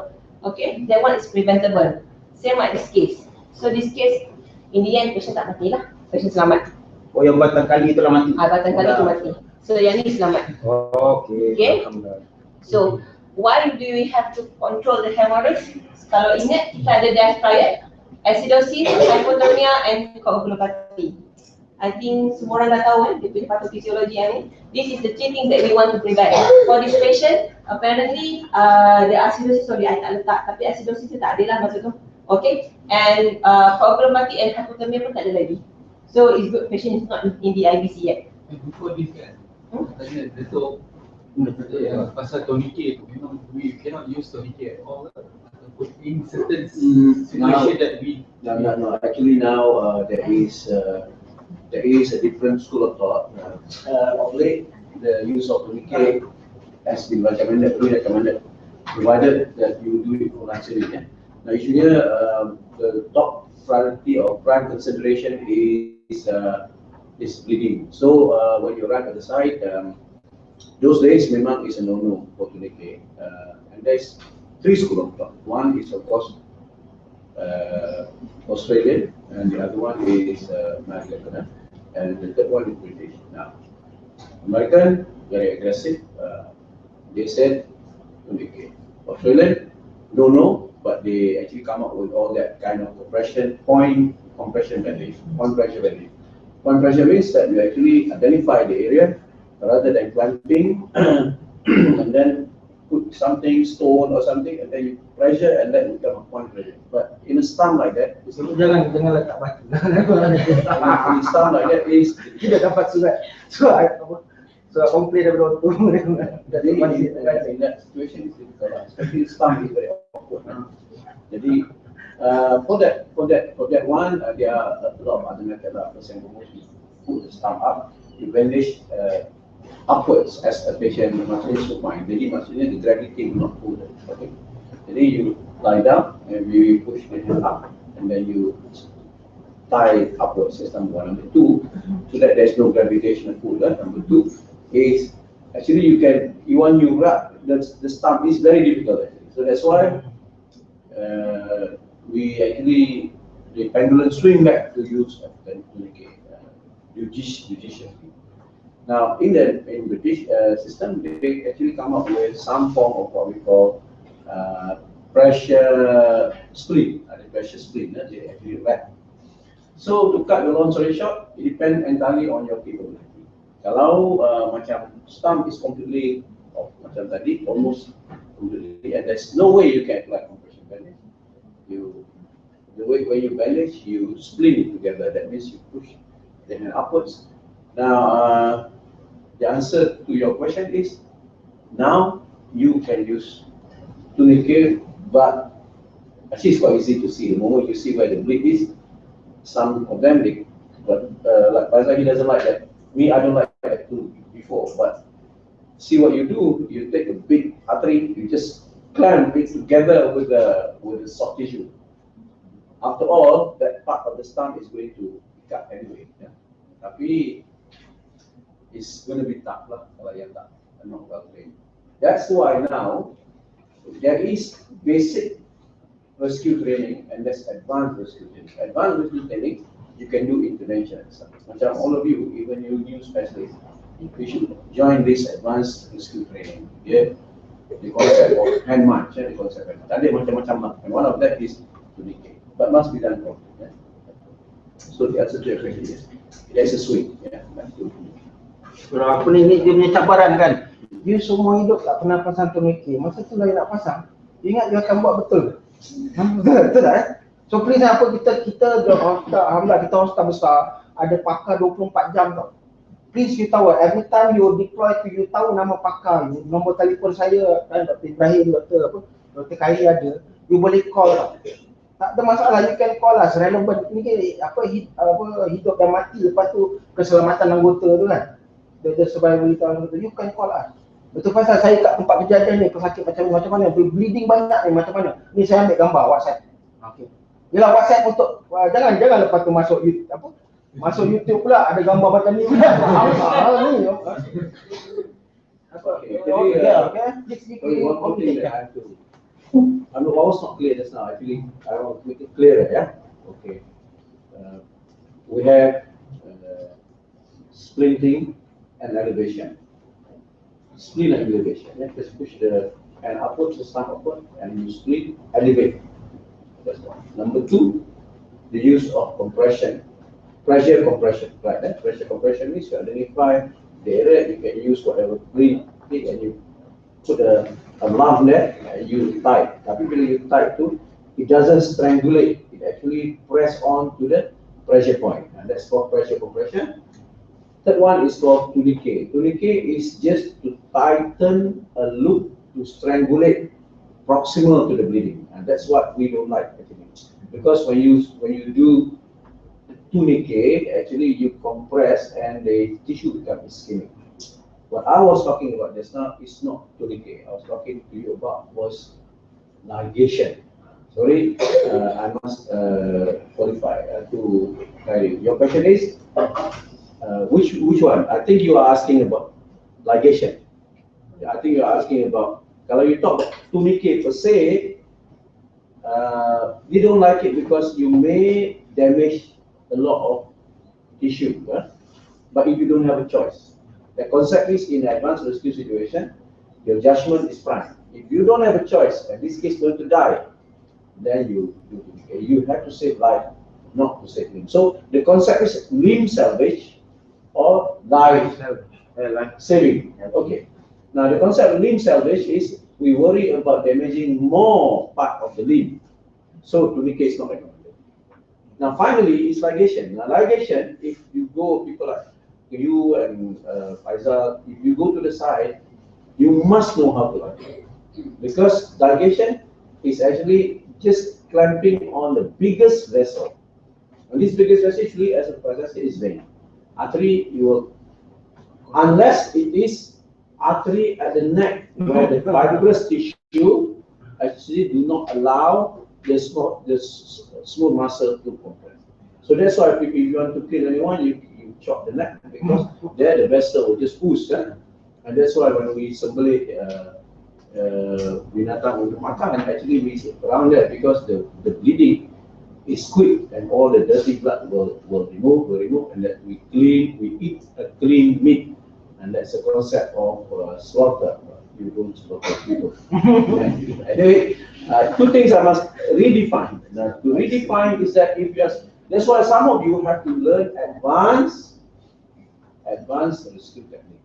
Speaker 1: okay, that one is preventable. Same like this case. So this case, in the end, patient tak mati lah, patient selamat.
Speaker 2: Oh, yang batang kali tu lah mati.
Speaker 1: Batang kali tu mati. So yang ni selamat.
Speaker 2: Oh, okay.
Speaker 1: So why do we have to control the hemorrhage? Kalau ingat, kita ada death triad, acidosis, hypothermia and coagulopathy. I think semua orang dah tahu dia punya pathophysiology yang ni. This is the 3 things that we want to prevent. For this patient, apparently the acidosis, sorry I tak letak, tapi acidosis tu tak ada lah masa tu. Okay, and coagulopathy and hypothermia pun tak ada lagi. So it's good patient is not in the IBC yet.
Speaker 4: Before this kan, tanya Dato' pasal tourniquet tu, memang we cannot use tourniquet at all in certain situation that we
Speaker 5: No. Actually now there is a different school of thought. Of late, the use of tourniquet has been recommended, provided that you do it for surgery. Yeah? Now, usually the top priority or prime consideration is bleeding. So when you're right at the side, those days memang is a no-no for tourniquet. And there's 3 school of thought. One is of course Australian, and the other one is American, and the third one is British. Now, American very aggressive. They said tourniquet. Australian, no, but they actually come up with all that kind of point compression bandage, point pressure bandage. Point pressure means that you actually identify the area rather than clamping and then put something, stone or something, and then you pressure and then become a point pressure. But in a stump like that, it's not
Speaker 2: Jangan letak batu.
Speaker 5: in a stump like that is
Speaker 2: Tidak dapat surat komplain daripada orang
Speaker 5: that in that situation is difficult, especially stump is very awkward. Jadi for that one, there are a lot of other methods. First and foremost, you put the stump up, you bandage upwards as a patient maksudnya supine. Jadi maksudnya the gravity will not pull. Okay. Jadi you lie down and we push the hand up and then you tie upwards. That's number 1. Number 2, so that there's no gravitational pull. Number 2 is actually you wrap the stump is very difficult actually. So that's why we actually the pendulum swing back to use the tourniquet judiciously. Now, in the British system, they actually come up with some form of what we call pressure spleen. Pressure spleen, they actually wrap. So, to cut the long story short, it depends entirely on your capability. Kalau macam stump is completely off, macam tadi, almost completely, and there's no way you can apply compression bandage. The way when you bandage, you split it together. That means you push the hand upwards. Now, the answer to your question is now you can use tourniquet, but actually it's quite easy to see. The moment you see where the bleed is, some of them, but like Faisal, he doesn't like that. Me, I don't like that too before, but see what you do, you take a big artery, you just clamp it together with the soft tissue. After all, that part of the stump is going to cut anyway. Yeah. Tapi it's going to be tough lah kalau yang tak not well trained. That's why now there is basic rescue training and there's advanced rescue training. Advanced rescue training, you can do intervention. Macam all of you, even you new specialists, you should join this advanced rescue training. Yeah, the concept of hand march, the concept of hand march. Ada macam-macam lah, and one of that is tourniquet, but must be done properly. Yeah? So the answer to your question is, there's a swing. Yeah, that's good.
Speaker 2: Kalau aku ni dia punya cabaran kan. Dia semua hidup tak pernah pasang tourniquet. Masa tu lagi nak pasang. Dia ingat dia akan buat betul. Betul tak So please apa kita alhamdulillah kita hospital besar, ada pakar 24 jam tau. Please you tahu every time you deploy to you tahu nama pakar, nombor telefon saya kan, Dr. Ibrahim, Dr. Khairi ada. You boleh call tau. Tak ada masalah, you can call us relevant ni hidup dan mati, lepas tu keselamatan anggota tu kan. The survival itu you can call us. Betul pasal saya kat tempat kejadian ni pesakit macam mana, bleeding banyak ni macam mana. Ni saya ambil gambar WhatsApp. Okey. Yalah WhatsApp untuk jangan lepas tu masuk YouTube masuk YouTube pula ada gambar macam ni pula. Ni.
Speaker 5: I was not clear just now. Actually, I want to make it clearer. Yeah. Okay. We have splinting and elevation. Splint and elevation. Yeah, just push the hand upwards, the stump upward, and you splint, elevate. That's one. Number two, the use of compression, pressure compression. Right? Pressure compression means you identify the area. You can use whatever breathe, and you put a lump there, and you tight. Tapi bila you tight too, it doesn't strangulate. It actually press on to the pressure point, and that's called pressure compression. Third one is called tourniquet. Tourniquet is just to tighten a loop to strangulate proximal to the bleeding, and that's what we don't like actually. Because when you do tourniquet, actually you compress and the tissue becomes ischemic. What I was talking about just now is not tourniquet. I was talking to you about was ligation. Sorry, I must qualify to Khairi. Your question is which one? I think you are asking about ligation. I think you are asking about kalau you talk tourniquet per se, we don't like it because you may damage a lot of tissue. But if you don't have a choice, the concept is in advanced rescue situation, your judgment is prime. If you don't have a choice, and this case going to die, then you have to save life, not to save limb. So the concept is limb salvage or life saving. Okay. Now the concept of limb salvage is we worry about damaging more part of the limb. So tourniquet is not recommended. Now finally is ligation. Now ligation, if you go, people like you and Faisal, if you go to the side, you must know how to ligate. Because ligation is actually just clamping on the biggest vessel. And this biggest vessel actually, as Faisal said, is vein. Artery, you will, unless it is artery at the neck, where the fibrous tissue actually do not allow the smooth muscle to compress. So that's why if you want to kill anyone, you chop the neck, because there the vessel will just push. And that's why when we sembelih binatang untuk makan, actually we around there, because the bleeding is quick and all the dirty blood will remove, and that we eat a clean meat, and that's the concept of slaughter. You don't slaughter people. Anyway, two things I must redefine. Now, to redefine is that if you are, that's why some of you have to learn advanced rescue technique.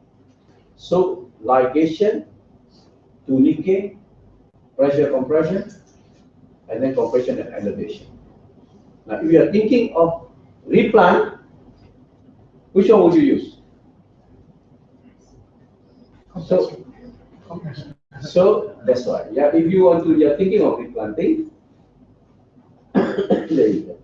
Speaker 5: So ligation, tourniquet, pressure compression, and then compression and elevation. Now, if you are thinking of replant, which one would you use? So that's why. Yeah, if you want to, you are thinking of replanting. There you go.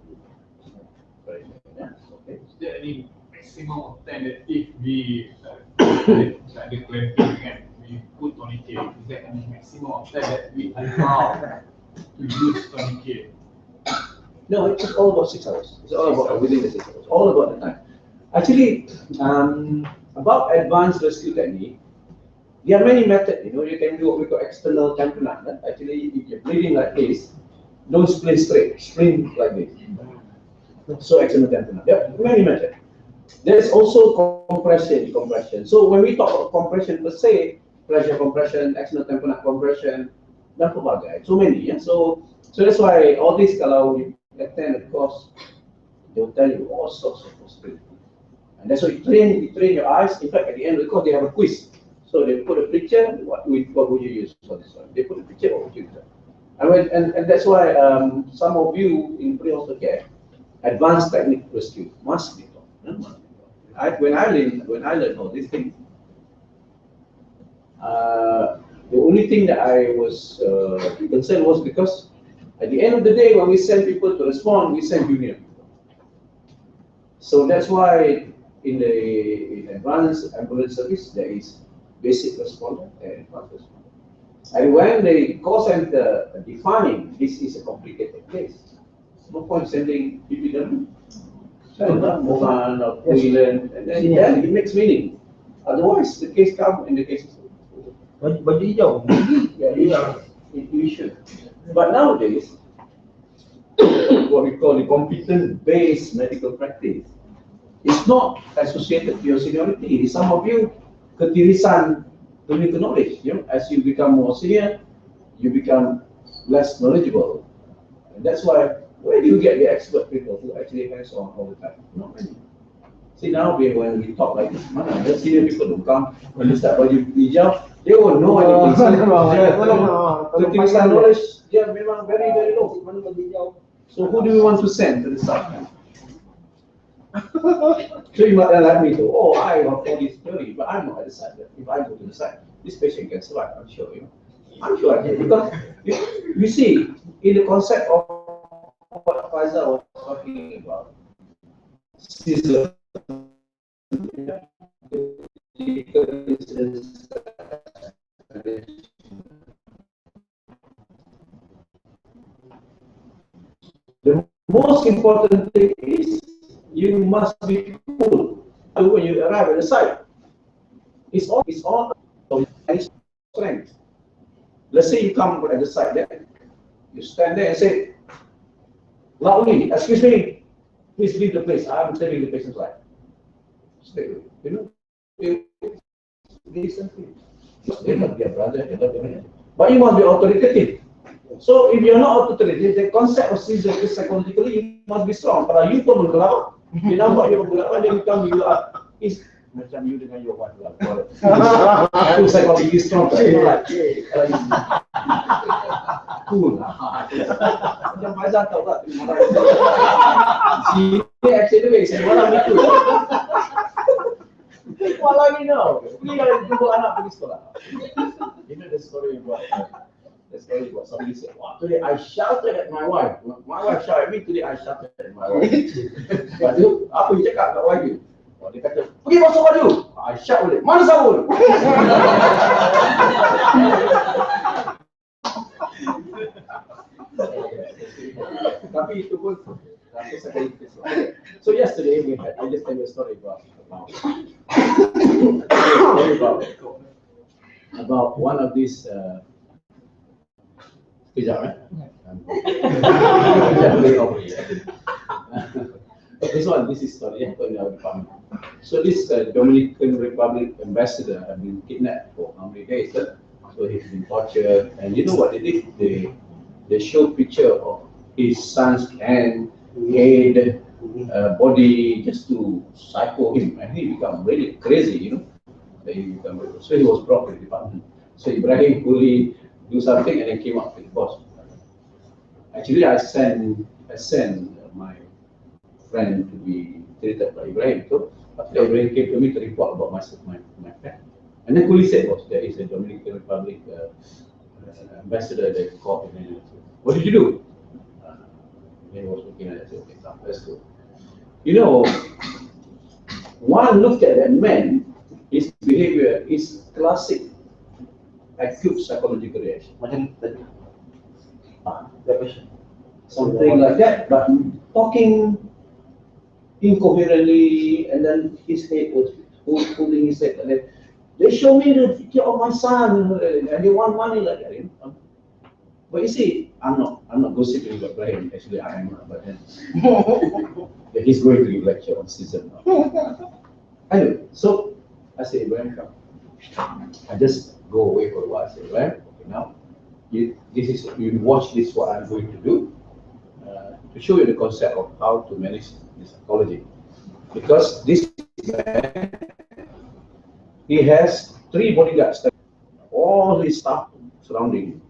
Speaker 4: any maximum of time that if we like the clamping kan, we put tourniquet, is there any maximum of time that we allow to use tourniquet?
Speaker 5: No, it's all about 6 hours. It's all about within the 6 hours. All about the time. Actually, about advanced rescue technique, there are many methods. You know, you can do what we call external tamponade. Actually, if you're bleeding like this, don't sprint straight, sprint like this. So external tamponade. There are many methods. There's also compression. So when we talk about compression per se, pressure compression, external tamponade compression, dan pelbagai. So many, yeah. So that's why all this, kalau you attend a course, they'll tell you all sorts of possibilities. And that's why you train your eyes. In fact, at the end of the course, they have a quiz. So they put a picture, what would you use for this one? They put a picture, what would you use? And that's why some of you in pre-hospital care, advanced technique rescue must be taught. When I learned all these things, the only thing that I was concerned was because at the end of the day, when we send people to respond, we send junior people. So that's why in advanced ambulance service, there is basic responder and advanced responder. And when the call center define this is a complicated case, no point sending PPW, Mohan or Quillen, and then it makes meaning. Otherwise, the case comes and the case is
Speaker 2: Baju hijau.
Speaker 5: intuition. But nowadays, what we call the competence-based medical practice is not associated to your seniority. Some of you, ketirisan clinical knowledge. You know, as you become more senior, you become less knowledgeable. And that's why, where do you get the expert people who actually hands-on all the time? Not many. See now, when we talk like this, the senior people don't come. When you start baju hijau, they won't know anything. Ketirisan knowledge, yeah, memang very, very low. So who do we want to send to the south? So you might like me to, oh, I have all this theory, but I'm not at the side. If I go to the side, this patient can survive, I'm sure. You know, I'm sure I can, because you see, in the concept of what Faisal was talking about, Caesar, the most important thing is you must be cool when you arrive at the site. It's all strength. Let's say you come at the site there, you stand there and say loudly, excuse me, please leave the place. I'm saving the patient's life. Stay away. You know, they love their brother, they love their man. But you must be authoritative. So if you're not authoritative, the concept of Caesar is psychologically you must be strong. Kalau you pun bergelap, you nampak you bergelap, dia become you are is macam you dengan your wife lah. Aku psychologically strong. Like, cool lah. Macam Faizal tahu tak? Sini accident, saya malam itu. Walau ni no, ini yang dua anak pergi sekolah. You know the story about somebody said, wow, today I shouted at my wife. My wife shouted at me, today I shouted at my wife. Lepas tu, apa you cakap kat wife you? Oh, dia kata, pergi masuk baju. I shout balik, mana sabun? Tapi itu pun, so yesterday I just tell you a story about one of these kejap this is story in our department. So this Dominican Republic ambassador had been kidnapped for how many days? So he's been tortured, and you know what they did? They showed picture of his son's hand, head, body, just to psycho him, and he become really crazy, you know. So he was brought to the department. So Ibrahim fully do something and then came up with the boss. Actually, I sent my friend to be treated by Ibrahim. So after Ibrahim came to me to report about my friend, and then police said, boss, there is a Dominican Republic ambassador at the court. And what did you do? He was looking at it. Okay, let's go. You know, one looked at that man, his behavior is classic acute psychological reaction.
Speaker 2: Macam tadi. That question.
Speaker 5: Something like that, but talking incoherently, and then his head was holding his head, and then they show me the picture of my son, and they want money like that. But you see, I'm not gossiping about Brian. Actually, I am, but then he's going to give lecture on season now. Anyway, so I say, Brian, come. I just go away for a while. I say, Brian, okay, now you watch this. What I'm going to do to show you the concept of how to manage this psychology, because this man, he has 3 bodyguards, all his staff surrounding him.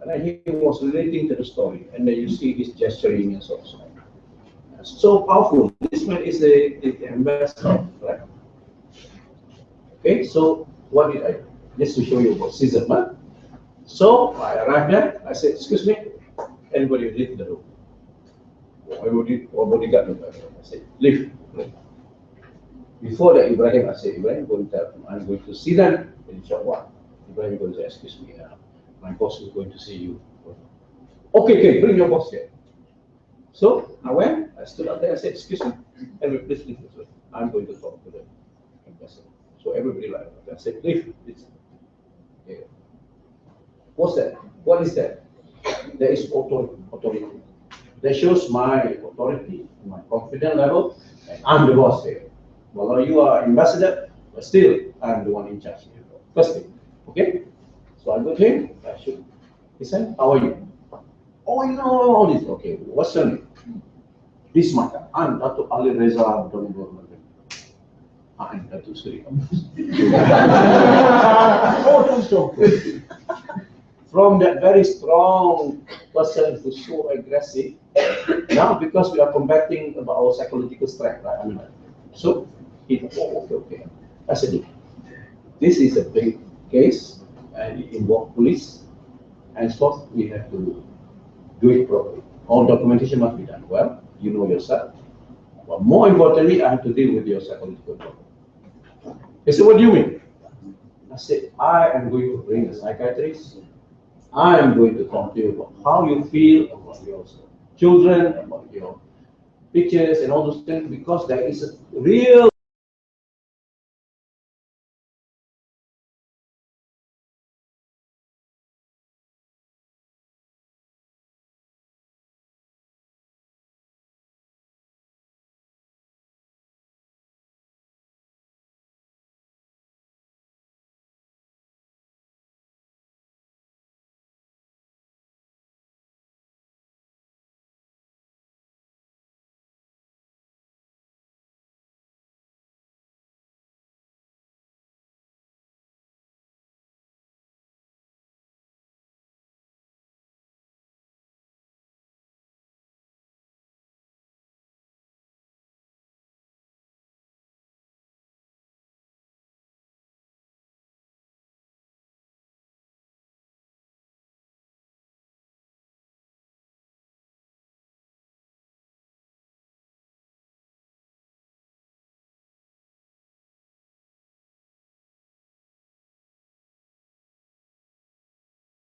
Speaker 5: And then he was relating to the story, and then you see his gesturing and so on. So powerful. This man is the ambassador, right? Okay, so what did I do? Just to show you about Caesar, huh? So I arrived there, I said, excuse me, anybody leave the room? Everybody, bodyguard looked at me. I said, leave. Before that, Ibrahim, I said, Ibrahim, I'm going to see them in Jawa. Ibrahim going to say, excuse me, my boss is going to see you. Okay, bring your boss here. So I went, I stood up there, I said, excuse me, everybody please leave this way. I'm going to talk to the ambassador. So everybody like, I said, leave this. Okay. What's that? What is that? There is authority. That shows my authority, my confidence level, and I'm the boss here. Well, you are ambassador, but still, I'm the one in charge here. First thing, okay? So I go to him, I should. He said, how are you? Oh, you know all this. Okay, what's your name? This matter. I'm Dato' Ali Reza Abdul. I'm Dato' Sri. Oh, don't stop. From that very strong person who's so aggressive, now because we are combating about our psychological strength, right? I mean, so he thought, oh, okay. I said, look, this is a big case and it involves police, and so we have to do it properly. All documentation must be done well. You know yourself. But more importantly, I have to deal with your psychological problem. He said, what do you mean? I said, I am going to bring a psychiatrist. I am going to talk to you about how you feel about your children, about your pictures and all those things, because there is a real